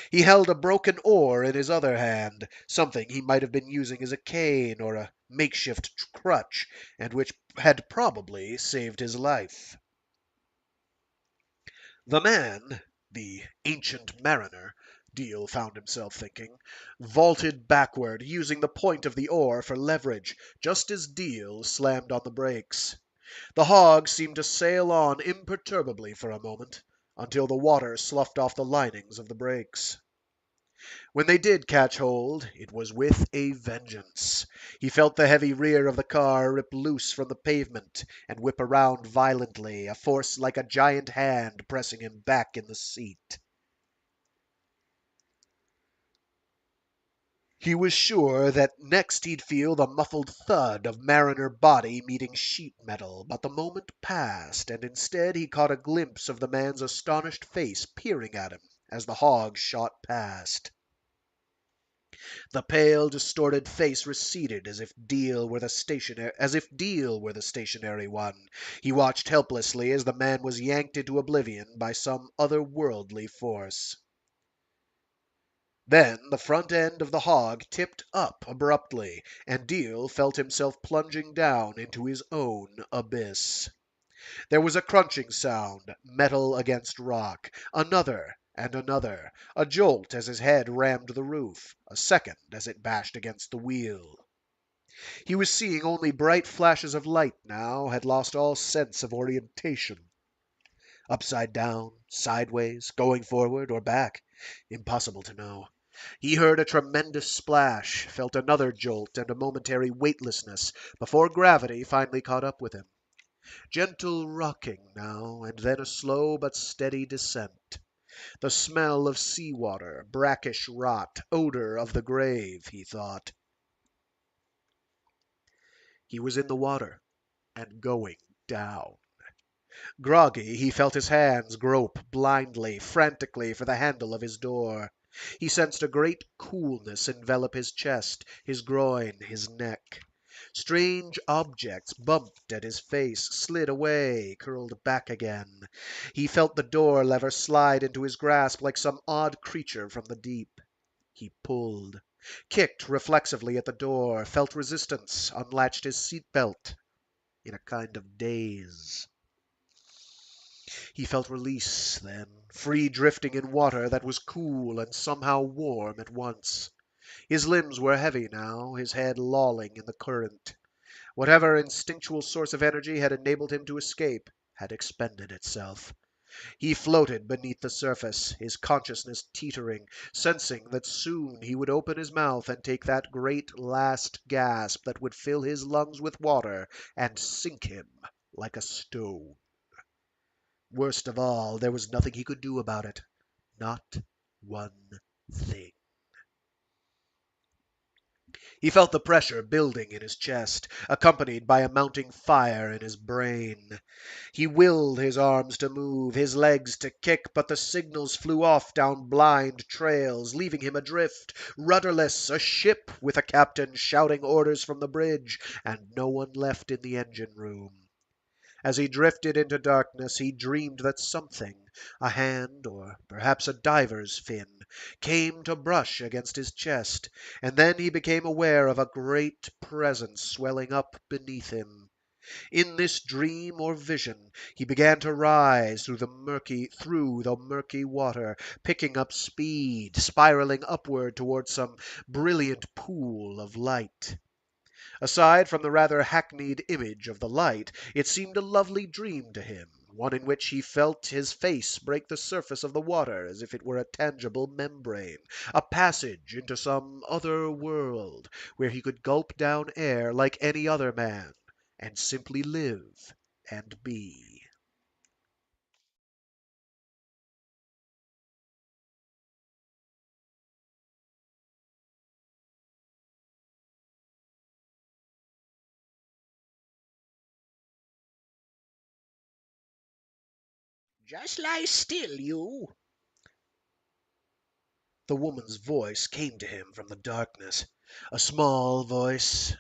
He held a broken oar in his other hand, something he might have been using as a cane or a makeshift crutch, and which had probably saved his life. The man, the ancient mariner, Deal found himself thinking, vaulted backward, using the point of the oar for leverage, just as Deal slammed on the brakes. The hog seemed to sail on imperturbably for a moment, until the water sloughed off the linings of the brakes. When they did catch hold, it was with a vengeance. He felt the heavy rear of the car rip loose from the pavement and whip around violently, a force like a giant hand pressing him back in the seat. He was sure that next he'd feel the muffled thud of mariner body meeting sheet metal, but the moment passed, and instead he caught a glimpse of the man's astonished face peering at him as the hog shot past. The pale, distorted face receded as if Deal were the stationary one. He watched helplessly as the man was yanked into oblivion by some otherworldly force. Then the front end of the hog tipped up abruptly, and Deal felt himself plunging down into his own abyss. There was a crunching sound, metal against rock, another and another, a jolt as his head rammed the roof, a second as it bashed against the wheel. He was seeing only bright flashes of light now, had lost all sense of orientation. Upside down, sideways, going forward, or back, impossible to know. He heard a tremendous splash, felt another jolt and a momentary weightlessness before gravity finally caught up with him. Gentle rocking now, and then a slow but steady descent. The smell of seawater, brackish rot, odor of the grave, he thought. He was in the water and going down. Groggy, he felt his hands grope blindly, frantically for the handle of his door. He sensed a great coolness envelop his chest, his groin, his neck. Strange objects bumped at his face, slid away, curled back again. He felt the door lever slide into his grasp like some odd creature from the deep. He pulled, kicked reflexively at the door, felt resistance, unlatched his seat belt in a kind of daze. He felt release then, free drifting in water that was cool and somehow warm at once. His limbs were heavy now, his head lolling in the current. Whatever instinctual source of energy had enabled him to escape had expended itself. He floated beneath the surface, his consciousness teetering, sensing that soon he would open his mouth and take that great last gasp that would fill his lungs with water and sink him like a stone. Worst of all, there was nothing he could do about it. Not one thing. He felt the pressure building in his chest, accompanied by a mounting fire in his brain. He willed his arms to move, his legs to kick, but the signals flew off down blind trails, leaving him adrift, rudderless, a ship with a captain shouting orders from the bridge, and no one left in the engine room. As he drifted into darkness, he dreamed that something, a hand or perhaps a diver's fin, came to brush against his chest, and then he became aware of a great presence swelling up beneath him. In this dream or vision he began to rise through the murky water, picking up speed, spiraling upward toward some brilliant pool of light. Aside from the rather hackneyed image of the light, it seemed a lovely dream to him, one in which he felt his face break the surface of the water as if it were a tangible membrane, a passage into some other world, where he could gulp down air like any other man, and simply live and be. Just lie still, you. The woman's voice came to him from the darkness. A small voice,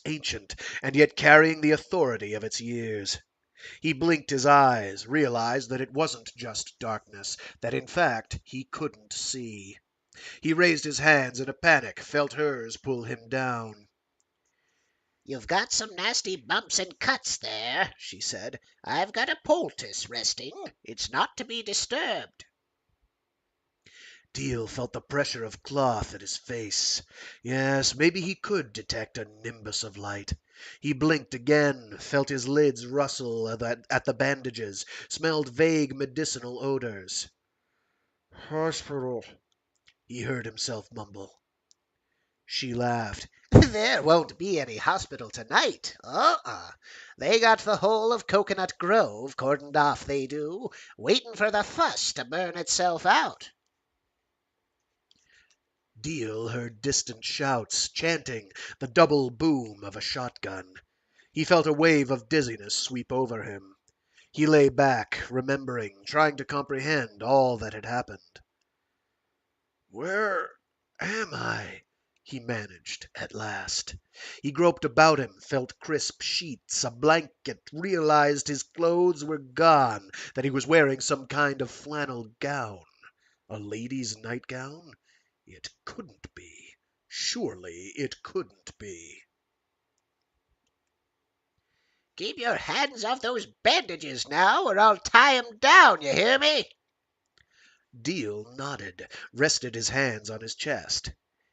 ancient, and yet carrying the authority of its years. He blinked his eyes, realized that it wasn't just darkness, that in fact he couldn't see. He raised his hands in a panic, felt hers pull him down. You've got some nasty bumps and cuts there, she said. I've got a poultice resting. It's not to be disturbed. Deal felt the pressure of cloth at his face. Yes, maybe he could detect a nimbus of light. He blinked again, felt his lids rustle at the bandages, smelled vague medicinal odors. "Hospital," he heard himself mumble. She laughed. There won't be any hospital tonight. They got the whole of Coconut Grove cordoned off, they do, waiting for the fuss to burn itself out. Deal heard distant shouts, chanting, the double boom of a shotgun. He felt a wave of dizziness sweep over him. He lay back, remembering, trying to comprehend all that had happened. "Where am I?" he managed at last. He groped about him, felt crisp sheets, a blanket, realized his clothes were gone, that he was wearing some kind of flannel gown. A lady's nightgown? It couldn't be. Surely it couldn't be. Keep your hands off those bandages now, or I'll tie 'em down, you hear me? Deal nodded, rested his hands on his chest.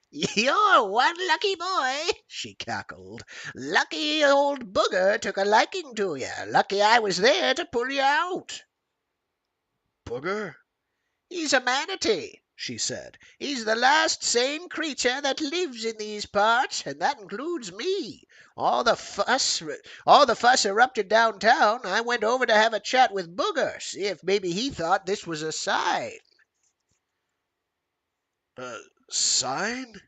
You're one lucky boy, she cackled. Lucky old Booger took a liking to you. Lucky I was there to pull you out. Booger? He's a manatee, she said. He's the last sane creature that lives in these parts, and that includes me. All the fuss erupted downtown. I went over to have a chat with Booger, see if maybe he thought this was a sign. A sign?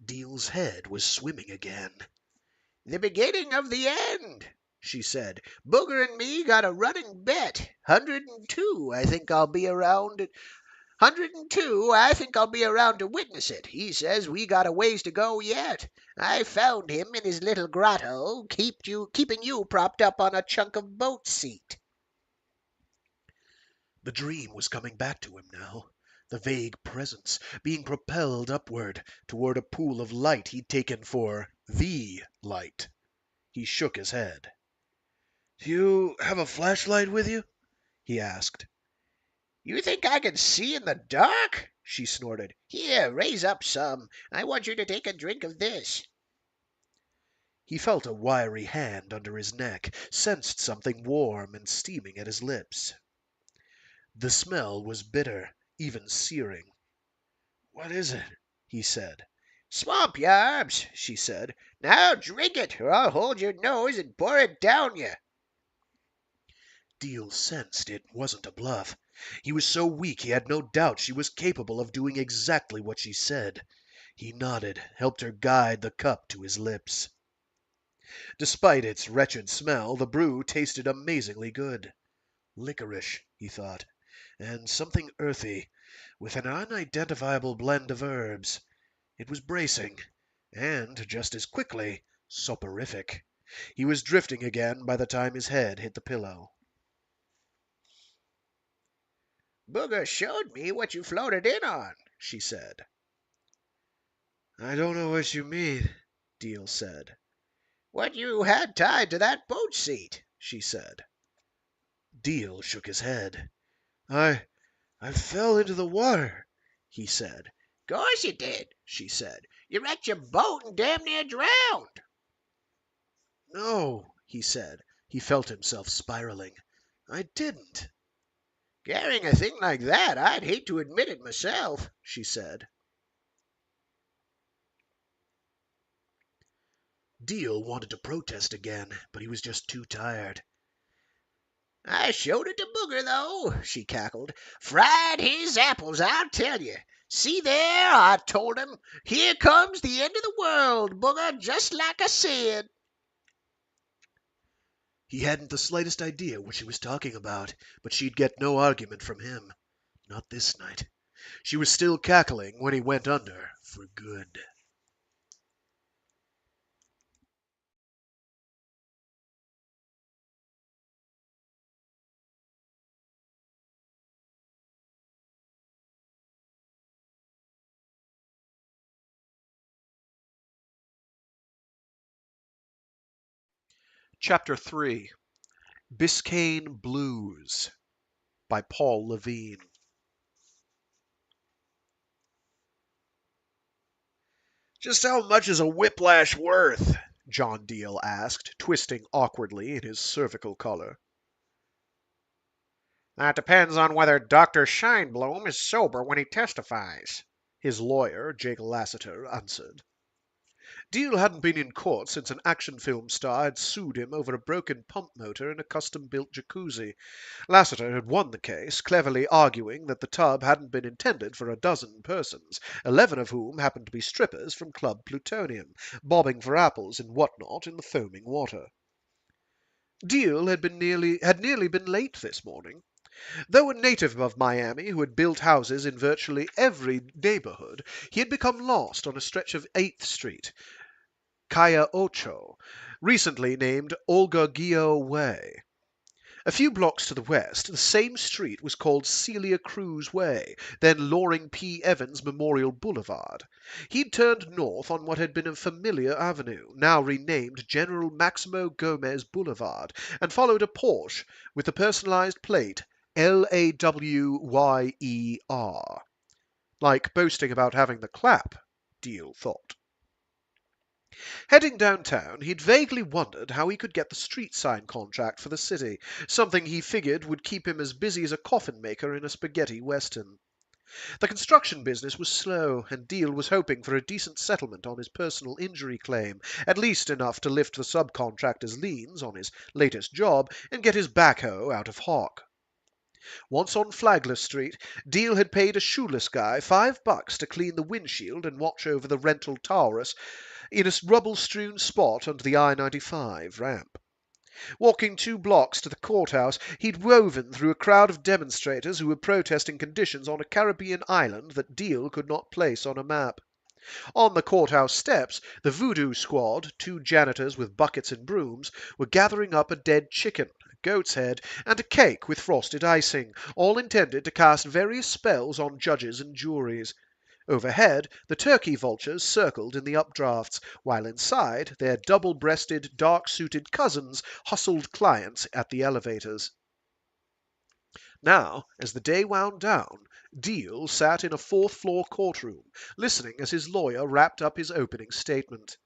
Deal's head was swimming again. The beginning of the end, she said. Booger and me got a running bet. 102, I think I'll be around. 102, I think I'll be around to witness it. He says we got a ways to go yet. I found him in his little grotto, keeping you propped up on a chunk of boat seat. The dream was coming back to him now. The vague presence, being propelled upward, toward a pool of light he'd taken for the light. He shook his head. "Do you have a flashlight with you?" he asked. "You think I can see in the dark?" she snorted. "Here, raise up some. I want you to take a drink of this." He felt a wiry hand under his neck, sensed something warm and steaming at his lips. The smell was bitter, even searing. "What is it?" he said. "Swamp yarbs," she said. "Now drink it, or I'll hold your nose and pour it down you." Deal sensed it wasn't a bluff. He was so weak he had no doubt she was capable of doing exactly what she said. He nodded, helped her guide the cup to his lips. Despite its wretched smell, the brew tasted amazingly good. Licorice, he thought, and something earthy, with an unidentifiable blend of herbs. It was bracing, and, just as quickly, soporific. He was drifting again by the time his head hit the pillow. "Booger showed me what you floated in on," she said. "I don't know what you mean," Deal said. "What you had tied to that boat seat," she said. Deal shook his head. I fell into the water," he said. "Course you did," she said. "You wrecked your boat and damn near drowned." "No," he said. He felt himself spiraling. "I didn't." "Carrying a thing like that, I'd hate to admit it myself," she said. Deal wanted to protest again, but he was just too tired. "I showed it to Booger, though," she cackled. "Fried his apples, I'll tell you. See there, I told him. Here comes the end of the world, Booger, just like I said." He hadn't the slightest idea what she was talking about, but she'd get no argument from him. Not this night. She was still cackling when he went under for good. Chapter 3 Biscayne Blues by Paul Levine. "Just how much is a whiplash worth?" John Deal asked, twisting awkwardly in his cervical collar. That depends on whether Dr. Scheinblum is sober when he testifies, his lawyer, Jake Lassiter, answered. Deal hadn't been in court since an action film star had sued him over a broken pump motor in a custom-built jacuzzi. Lassiter had won the case, cleverly arguing that the tub hadn't been intended for a dozen persons, 11 of whom happened to be strippers from Club Plutonium, bobbing for apples and whatnot in the foaming water. Deal had nearly been late this morning. Though a native of Miami who had built houses in virtually every neighborhood, he had become lost on a stretch of 8th Street, Calle Ocho, recently named Olga Way. A few blocks to the west, the same street was called Celia Cruz Way, then Loring P. Evans Memorial Boulevard. He'd turned north on what had been a familiar avenue, now renamed General Maximo Gomez Boulevard, and followed a Porsche with the personalized plate Lawyer. Like boasting about having the clap, Deal thought. Heading downtown, he'd vaguely wondered how he could get the street sign contract for the city, something he figured would keep him as busy as a coffin maker in a spaghetti western. The construction business was slow, and Deal was hoping for a decent settlement on his personal injury claim, at least enough to lift the subcontractor's liens on his latest job and get his backhoe out of hock. Once on Flagler Street, Deal had paid a shoeless guy $5 to clean the windshield and watch over the rental Taurus in a rubble-strewn spot under the I-95 ramp. Walking 2 blocks to the courthouse, he'd woven through a crowd of demonstrators who were protesting conditions on a Caribbean island that Deal could not place on a map. On the courthouse steps, the Voodoo Squad, 2 janitors with buckets and brooms, were gathering up a dead chicken, a goat's head, and a cake with frosted icing, all intended to cast various spells on judges and juries. Overhead, the turkey vultures circled in the updrafts, while inside, their double-breasted, dark-suited cousins hustled clients at the elevators. Now, as the day wound down, Deal sat in a fourth-floor courtroom, listening as his lawyer wrapped up his opening statement.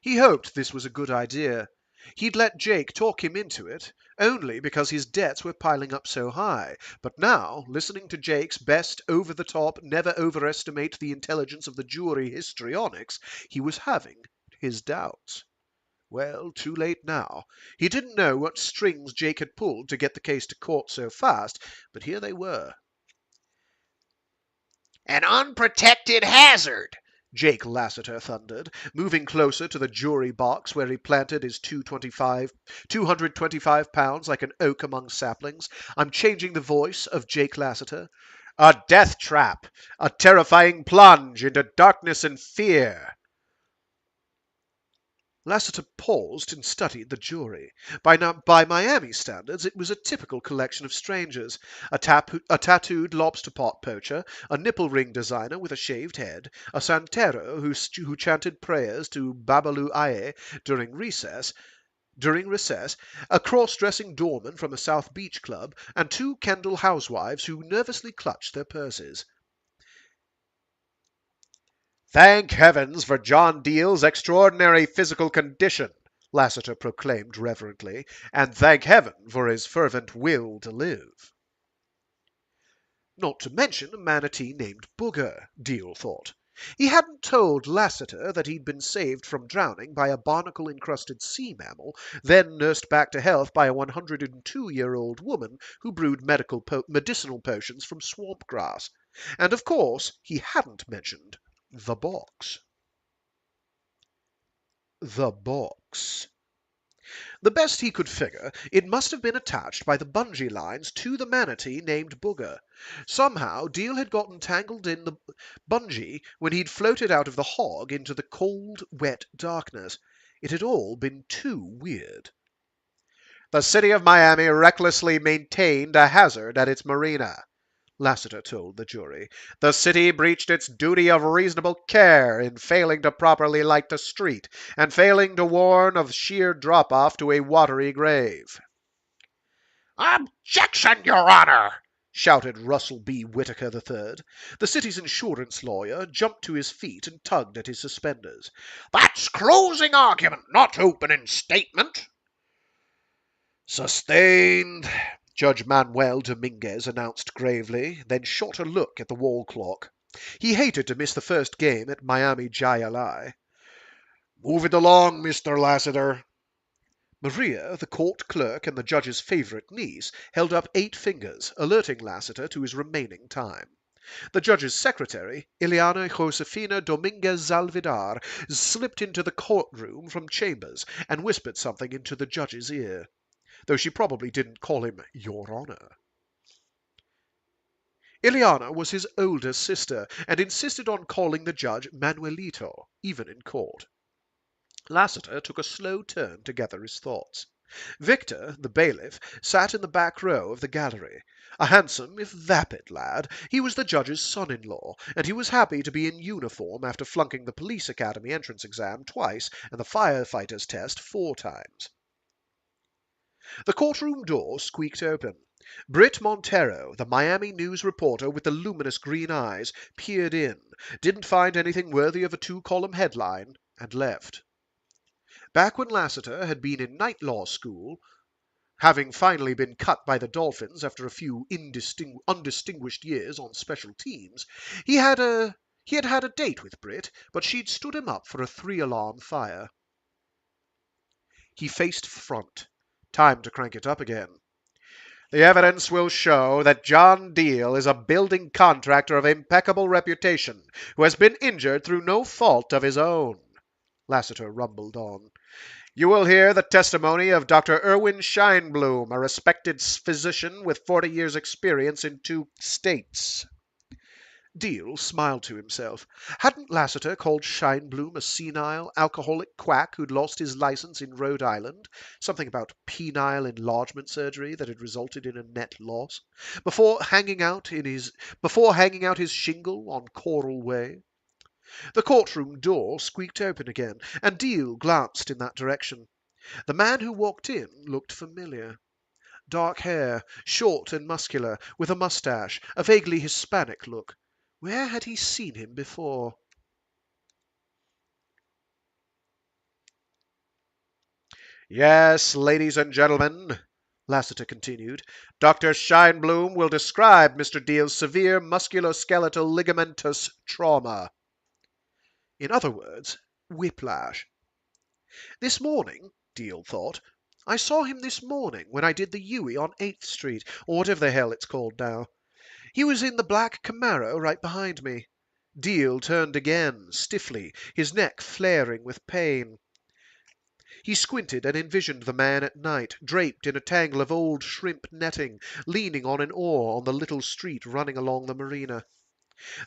He hoped this was a good idea. He'd let Jake talk him into it, only because his debts were piling up so high, but now, listening to Jake's best over-the-top, never overestimate the intelligence of the jury histrionics, he was having his doubts. Well, too late now. He didn't know what strings Jake had pulled to get the case to court so fast, but here they were. An unprotected hazard, Jake Lassiter thundered, moving closer to the jury box where he planted his 225 pounds like an oak among saplings. I'm changing the voice of Jake Lassiter. A death trap, a terrifying plunge into darkness and fear. Lassiter paused and studied the jury. By Miami standards, it was a typical collection of strangers. A tattooed lobster pot poacher, a nipple ring designer with a shaved head, a santero who chanted prayers to Babalu Aye during recess, a cross-dressing doorman from a South Beach club, and two Kendall housewives who nervously clutched their purses. Thank heavens for John Deal's extraordinary physical condition, Lassiter proclaimed reverently, and thank heaven for his fervent will to live. Not to mention a manatee named Booger, Deal thought. He hadn't told Lassiter that he'd been saved from drowning by a barnacle-encrusted sea mammal, then nursed back to health by a 102-year-old woman who brewed medicinal potions from swamp grass. And of course, he hadn't mentioned the box. The box. The best he could figure, it must have been attached by the bungee lines to the manatee named Booger. Somehow, Deal had gotten tangled in the bungee when he'd floated out of the hog into the cold, wet darkness. It had all been too weird. The city of Miami recklessly maintained a hazard at its marina, Lassiter told the jury. The city breached its duty of reasonable care in failing to properly light the street and failing to warn of sheer drop-off to a watery grave. Objection, Your Honor, shouted Russell B. Whitaker III. The city's insurance lawyer jumped to his feet and tugged at his suspenders. That's closing argument, not opening statement. Sustained, Judge Manuel Dominguez announced gravely, then shot a look at the wall clock. He hated to miss the first game at Miami Jai-Alai. Move it along, Mr. Lassiter. Maria, the court clerk and the judge's favorite niece, held up 8 fingers, alerting Lassiter to his remaining time. The judge's secretary, Ileana Josefina Dominguez Zalvidar, slipped into the courtroom from chambers and whispered something into the judge's ear, though she probably didn't call him Your Honor. Ileana was his older sister and insisted on calling the judge Manuelito, even in court. Lassiter took a slow turn to gather his thoughts. Victor, the bailiff, sat in the back row of the gallery. A handsome, if vapid lad, he was the judge's son-in-law, and he was happy to be in uniform after flunking the police academy entrance exam twice and the firefighter's test 4 times. The courtroom door squeaked open. Britt Montero, the Miami News reporter with the luminous green eyes, peered in, didn't find anything worthy of a 2-column headline, and left. Back when Lassiter had been in night law school, having finally been cut by the Dolphins after a few undistinguished years on special teams, he had had a date with Britt, but she'd stood him up for a 3-alarm fire. He faced front. Time to crank it up again. The evidence will show that John Deal is a building contractor of impeccable reputation who has been injured through no fault of his own, Lassiter rumbled on. You will hear the testimony of Dr. Erwin Scheinblum, a respected physician with 40 years' experience in 2 states. Deal smiled to himself. Hadn't Lassiter called Scheinblum a senile, alcoholic quack who'd lost his license in Rhode Island? Something about penile enlargement surgery that had resulted in a net loss? Before hanging out his shingle on Coral Way? The courtroom door squeaked open again, and Deal glanced in that direction. The man who walked in looked familiar. Dark hair, short and muscular, with a mustache, a vaguely Hispanic look. Where had he seen him before? Yes, ladies and gentlemen, Lassiter continued, Dr. Scheinblum will describe Mr. Deal's severe musculoskeletal ligamentous trauma. In other words, whiplash. This morning, Deal thought, I saw him this morning when I did the Huey on 8th Street, or whatever the hell it's called now. He was in the black Camaro right behind me. Deal turned again, stiffly, his neck flaring with pain. He squinted and envisioned the man at night, draped in a tangle of old shrimp netting, leaning on an oar on the little street running along the marina.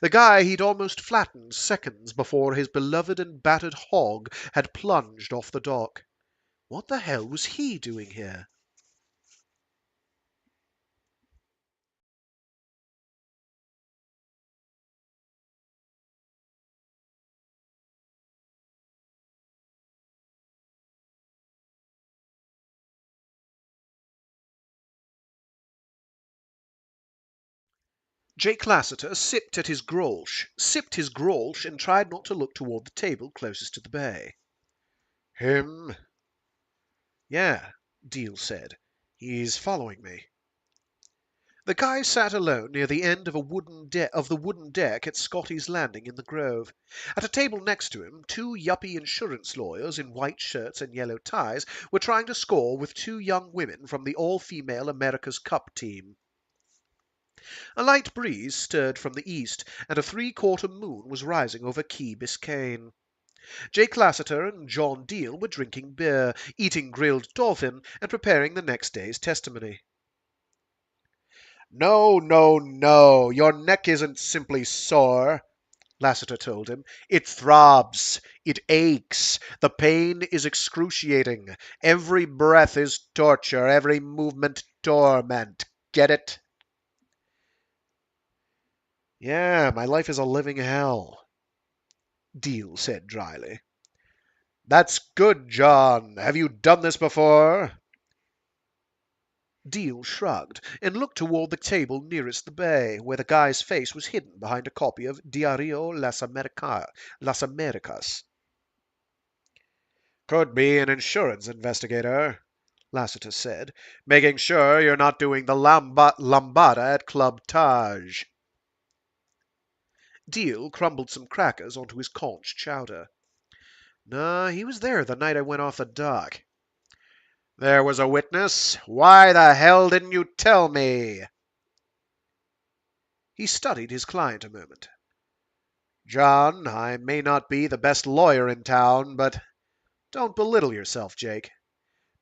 The guy he'd almost flattened seconds before his beloved and battered hog had plunged off the dock. What the hell was he doing here? Jake Lassiter sipped his Grolsch, and tried not to look toward the table closest to the bay. Him? Yeah, Deal said. He's following me. The guy sat alone near the end of the wooden deck at Scotty's Landing in the Grove. At a table next to him, two yuppie insurance lawyers in white shirts and yellow ties were trying to score with two young women from the all-female America's Cup team. A light breeze stirred from the east, and a three-quarter moon was rising over Key Biscayne. Jake Lassiter and John Deal were drinking beer, eating grilled dolphin, and preparing the next day's testimony. No, no, no, your neck isn't simply sore, Lassiter told him. It throbs. It aches. The pain is excruciating. Every breath is torture, every movement torment. Get it? Yeah, my life is a living hell, Deal said dryly. That's good, John. Have you done this before? Deal shrugged and looked toward the table nearest the bay, where the guy's face was hidden behind a copy of Diario Las Americas. Could be an insurance investigator, Lassiter said, making sure you're not doing the lambada at Club Taj. Deal crumbled some crackers onto his conch chowder. No, he was there the night I went off the dock. There was a witness. Why the hell didn't you tell me? He studied his client a moment. John, I may not be the best lawyer in town, but don't belittle yourself, Jake.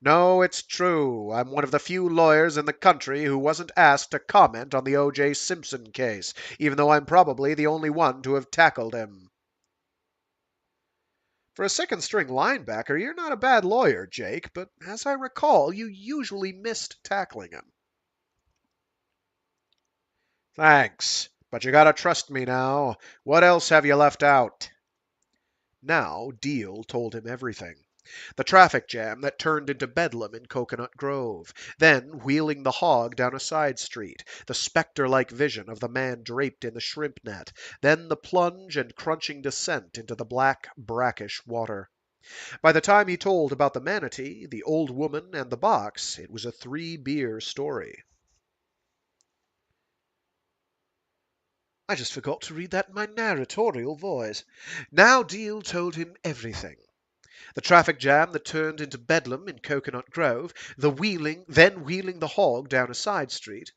No, it's true. I'm one of the few lawyers in the country who wasn't asked to comment on the O.J. Simpson case, even though I'm probably the only one to have tackled him. For a second-string linebacker, you're not a bad lawyer, Jake, but as I recall, you usually missed tackling him. Thanks, but you gotta trust me now. What else have you left out? Now Deal told him everything. The traffic jam that turned into bedlam in Coconut Grove, then wheeling the hog down a side street, the spectre-like vision of the man draped in the shrimp net, then the plunge and crunching descent into the black, brackish water. By the time he told about the manatee, the old woman, and the box, it was a three-beer story. I just forgot to read that in my narratorial voice. Now Deal told him everything. The traffic jam that turned into bedlam in Coconut Grove, wheeling the hog down a side street,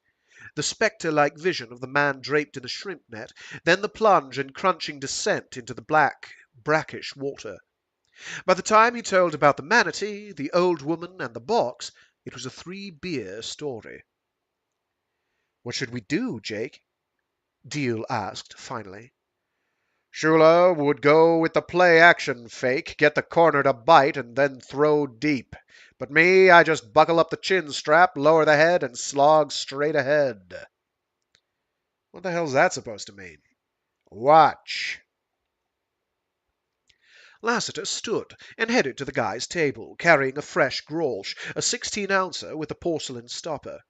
the spectre-like vision of the man draped in a shrimp net, then the plunge and crunching descent into the black, brackish water. By the time he told about the manatee, the old woman, and the box, it was a three-beer story. What should we do, Jake? Deal asked, finally. Shula would go with the play-action fake, get the corner to bite, and then throw deep. But me, I just buckle up the chin strap, lower the head, and slog straight ahead. What the hell's that supposed to mean? Watch. Lassiter stood and headed to the guy's table, carrying a fresh Grolsch, a 16-ouncer with a porcelain stopper.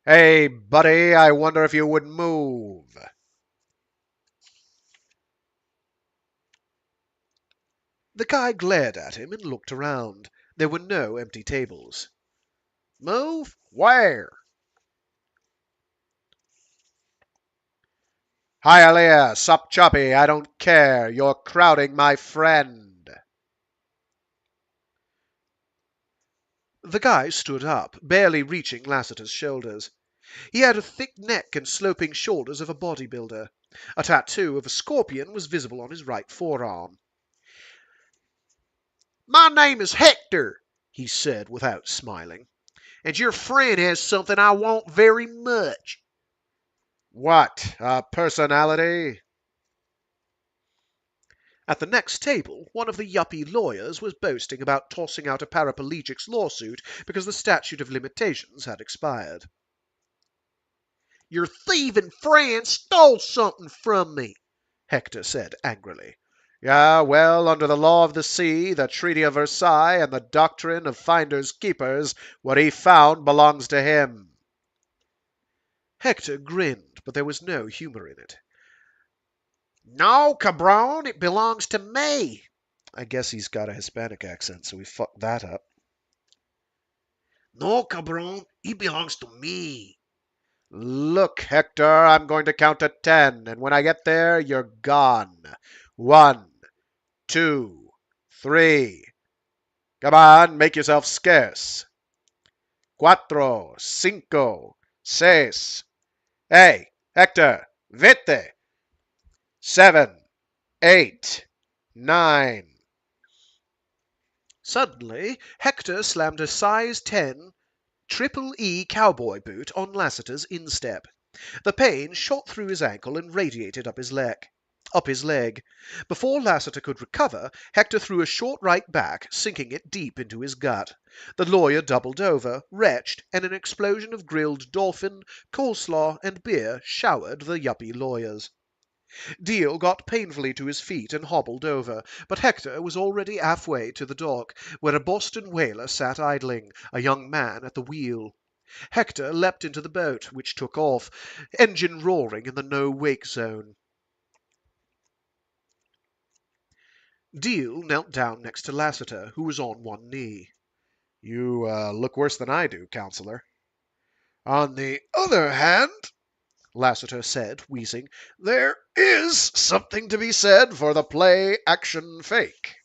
"Hey, buddy, I wonder if you would move." The guy glared at him and looked around. There were no empty tables. "Move? Where?" "Hialeah, sup choppy, I don't care. You're crowding my friend." The guy stood up, barely reaching Lassiter's shoulders. He had a thick neck and sloping shoulders of a bodybuilder. A tattoo of a scorpion was visible on his right forearm. "My name is Hector," he said without smiling, "and your friend has something I want very much." "What, a personality?" At the next table, one of the yuppie lawyers was boasting about tossing out a paraplegic's lawsuit because the statute of limitations had expired. "Your thieving friend stole something from me," Hector said angrily. "Yeah, well, under the law of the sea, the Treaty of Versailles, and the doctrine of finders keepers, what he found belongs to him." Hector grinned, but there was no humor in it. "No, cabron, it belongs to me." I guess he's got a Hispanic accent, so we fucked that up. "No, cabron, he belongs to me." "Look, Hector, I'm going to count to 10, and when I get there, you're gone. 1, 2, 3. Come on, make yourself scarce. 4, 5, 6. Hey, Hector, vete. 7, 8, 9. Suddenly, Hector slammed a size 10 Triple E cowboy boot on Lassiter's instep. The pain shot through his ankle and radiated up his leg. Before Lassiter could recover, Hector threw a short right back, sinking it deep into his gut. The lawyer doubled over, retched, and an explosion of grilled dolphin, coleslaw, and beer showered the yuppie lawyers. Deal got painfully to his feet and hobbled over, but Hector was already halfway to the dock, where a Boston whaler sat idling, a young man at the wheel. Hector leapt into the boat, which took off, engine roaring in the no-wake zone. Deal knelt down next to Lassiter, who was on one knee. "You look worse than I do, counselor." "On the other hand," Lassiter said, wheezing, "there is something to be said for the play-action fake."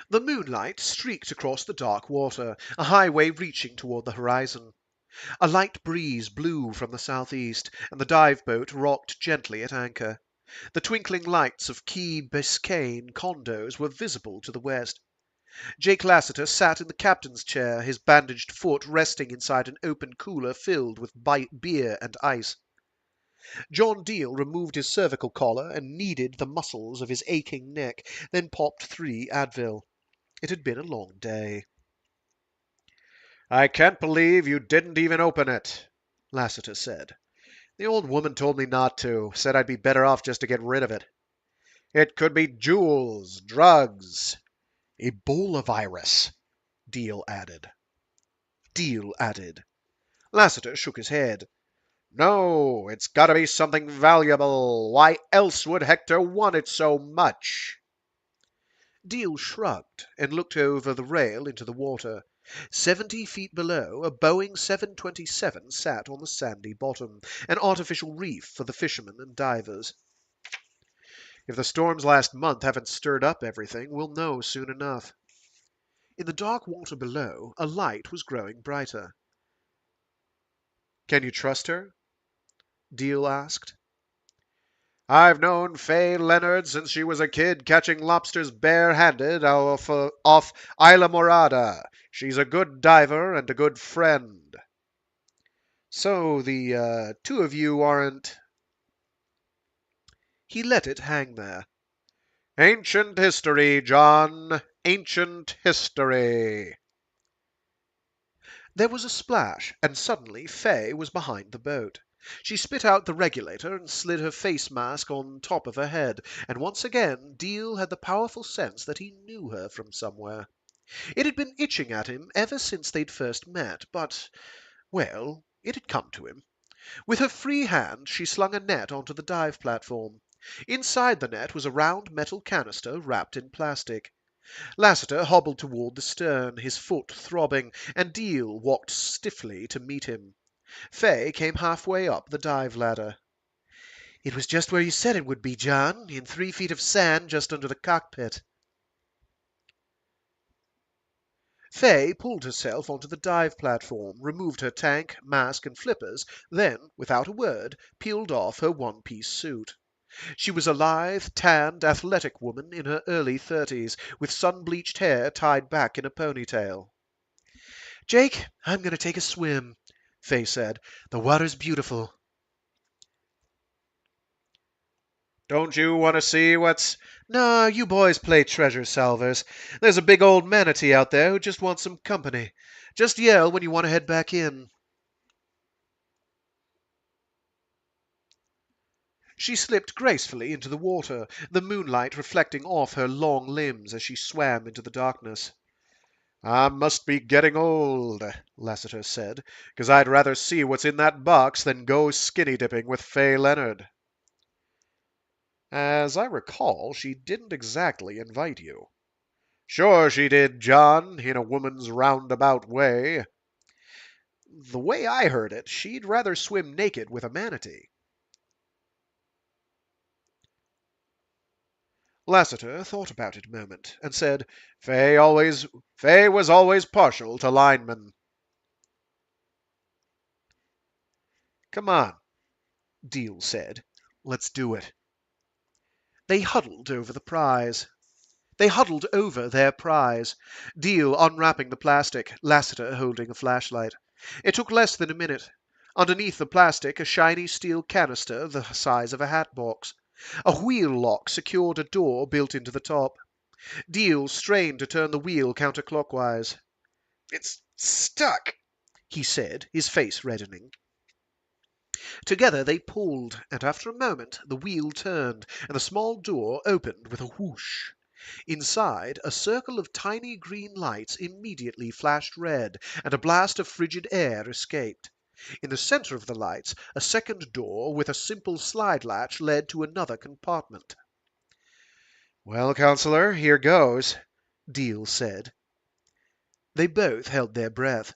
The moonlight streaked across the dark water, a highway reaching toward the horizon. A light breeze blew from the southeast, and the dive boat rocked gently at anchor. The twinkling lights of Key Biscayne condos were visible to the west. Jake Lassiter sat in the captain's chair, his bandaged foot resting inside an open cooler filled with beer and ice. John Deal removed his cervical collar and kneaded the muscles of his aching neck, then popped 3 Advil. It had been a long day. "I can't believe you didn't even open it," Lassiter said. The old woman told me not to, said I'd be better off just to get rid of it. "It could be jewels, drugs." Ebola virus, Deal added. Lassiter shook his head. "No, it's got to be something valuable. Why else would Hector want it so much?" Deal shrugged and looked over the rail into the water. 70 feet below, a Boeing 727 sat on the sandy bottom, an artificial reef for the fishermen and divers. If the storms last month haven't stirred up everything, we'll know soon enough. In the dark water below, a light was growing brighter. "Can you trust her?" Deal asked. "I've known Fay Leonard since she was a kid catching lobsters bare-handed off Isla Morada. She's a good diver and a good friend." "So the 2 of you aren't—" He let it hang there. Ancient history, John. Ancient history. There was a splash, and suddenly Fay was behind the boat. She spit out the regulator and slid her face mask on top of her head, and once again Deal had the powerful sense that he knew her from somewhere. It had been itching at him ever since they'd first met, but, well, it had come to him. With her free hand she slung a net onto the dive platform. Inside the net was a round metal canister wrapped in plastic. Lassiter hobbled toward the stern, his foot throbbing, and Deal walked stiffly to meet him. Fay came halfway up the dive ladder. "It was just where you said it would be, John, in 3 feet of sand just under the cockpit." Fay pulled herself onto the dive platform, removed her tank, mask, and flippers, then, without a word, peeled off her one-piece suit. She was a lithe, tanned, athletic woman in her early 30s, with sun-bleached hair tied back in a ponytail. "Jake, I'm going to take a swim," Fay said. "The water's beautiful." Don't you want to see what's... "No, you boys play treasure salvers. There's a big old manatee out there who just wants some company. Just yell when you want to head back in." She slipped gracefully into the water, the moonlight reflecting off her long limbs as she swam into the darkness. I must be getting old, Lassiter said, 'cause I'd rather see what's in that box than go skinny dipping with Fay Leonard. As I recall, she didn't exactly invite you. Sure she did, John, in a woman's roundabout way. The way I heard it, she'd rather swim naked with a manatee. Lassiter thought about it a moment, and said, Fay was always partial to linemen. "Come on," Deal said. "Let's do it." They huddled over the prize. They huddled over their prize, Deal unwrapping the plastic, Lassiter holding a flashlight. It took less than a minute. Underneath the plastic, a shiny steel canister the size of a hat box. A wheel lock secured a door built into the top. Deal strained to turn the wheel counterclockwise. It's stuck, he said, his face reddening. Together they pulled, and after a moment the wheel turned, and the small door opened with a whoosh. Inside, a circle of tiny green lights immediately flashed red, and a blast of frigid air escaped. In the center of the lights, a second door with a simple slide latch led to another compartment. Well, Counselor, here goes, Deal said. They both held their breath.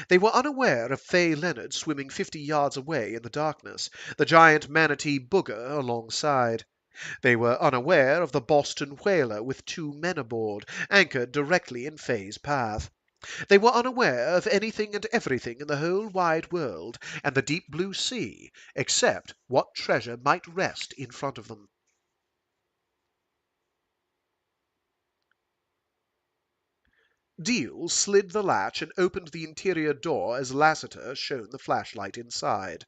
They were unaware of Fay Leonard swimming 50 yards away in the darkness, the giant manatee Booger alongside. They were unaware of the Boston whaler with 2 men aboard, anchored directly in Fay's path. They were unaware of anything and everything in the whole wide world and the deep blue sea, except what treasure might rest in front of them. Deal slid the latch and opened the interior door as Lassiter shone the flashlight inside.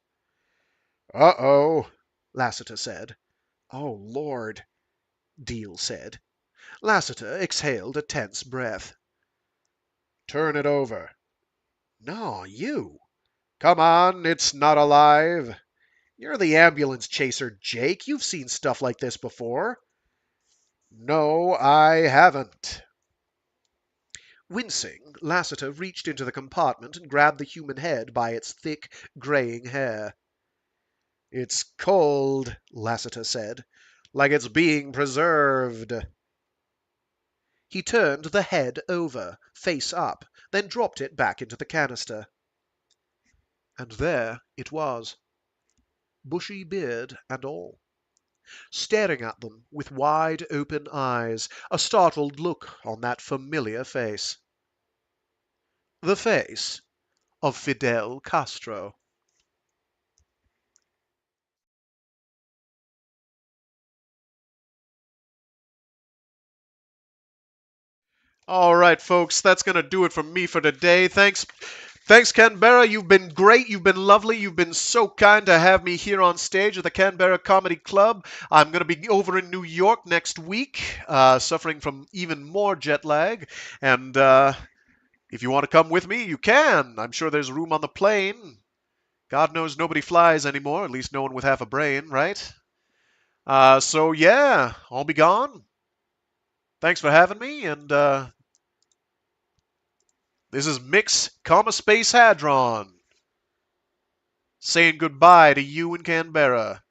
Uh-oh, Lassiter said. "Oh, Lord," Deal said. Lassiter exhaled a tense breath. turn it over. "No, you." Come on, it's not alive. "You're the ambulance chaser, Jake. You've seen stuff like this before." No, I haven't. Wincing, Lassiter reached into the compartment and grabbed the human head by its thick, graying hair. It's cold, Lassiter said, like it's being preserved. He turned the head over, face up, then dropped it back into the canister. And there it was, bushy beard and all, staring at them with wide open eyes, a startled look on that familiar face. The face of Fidel Castro. All right, folks, that's going to do it from me for today. Thanks Thanks, Canberra. You've been great. You've been lovely. You've been so kind to have me here on stage at the Canberra Comedy Club. I'm going to be over in New York next week, suffering from even more jet lag. And if you want to come with me, you can. I'm sure there's room on the plane. God knows nobody flies anymore, at least no one with half a brain, right? So, yeah, I'll be gone. Thanks for having me, and this is Mix, Space Hadron, saying goodbye to you in Canberra.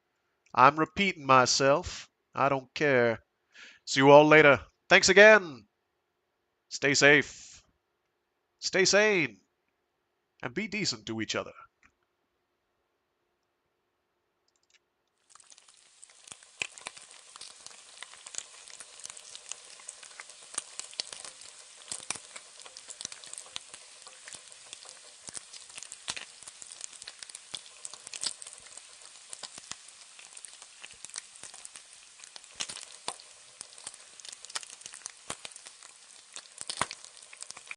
I'm repeating myself. I don't care. See you all later. Thanks again. Stay safe. Stay sane. And be decent to each other.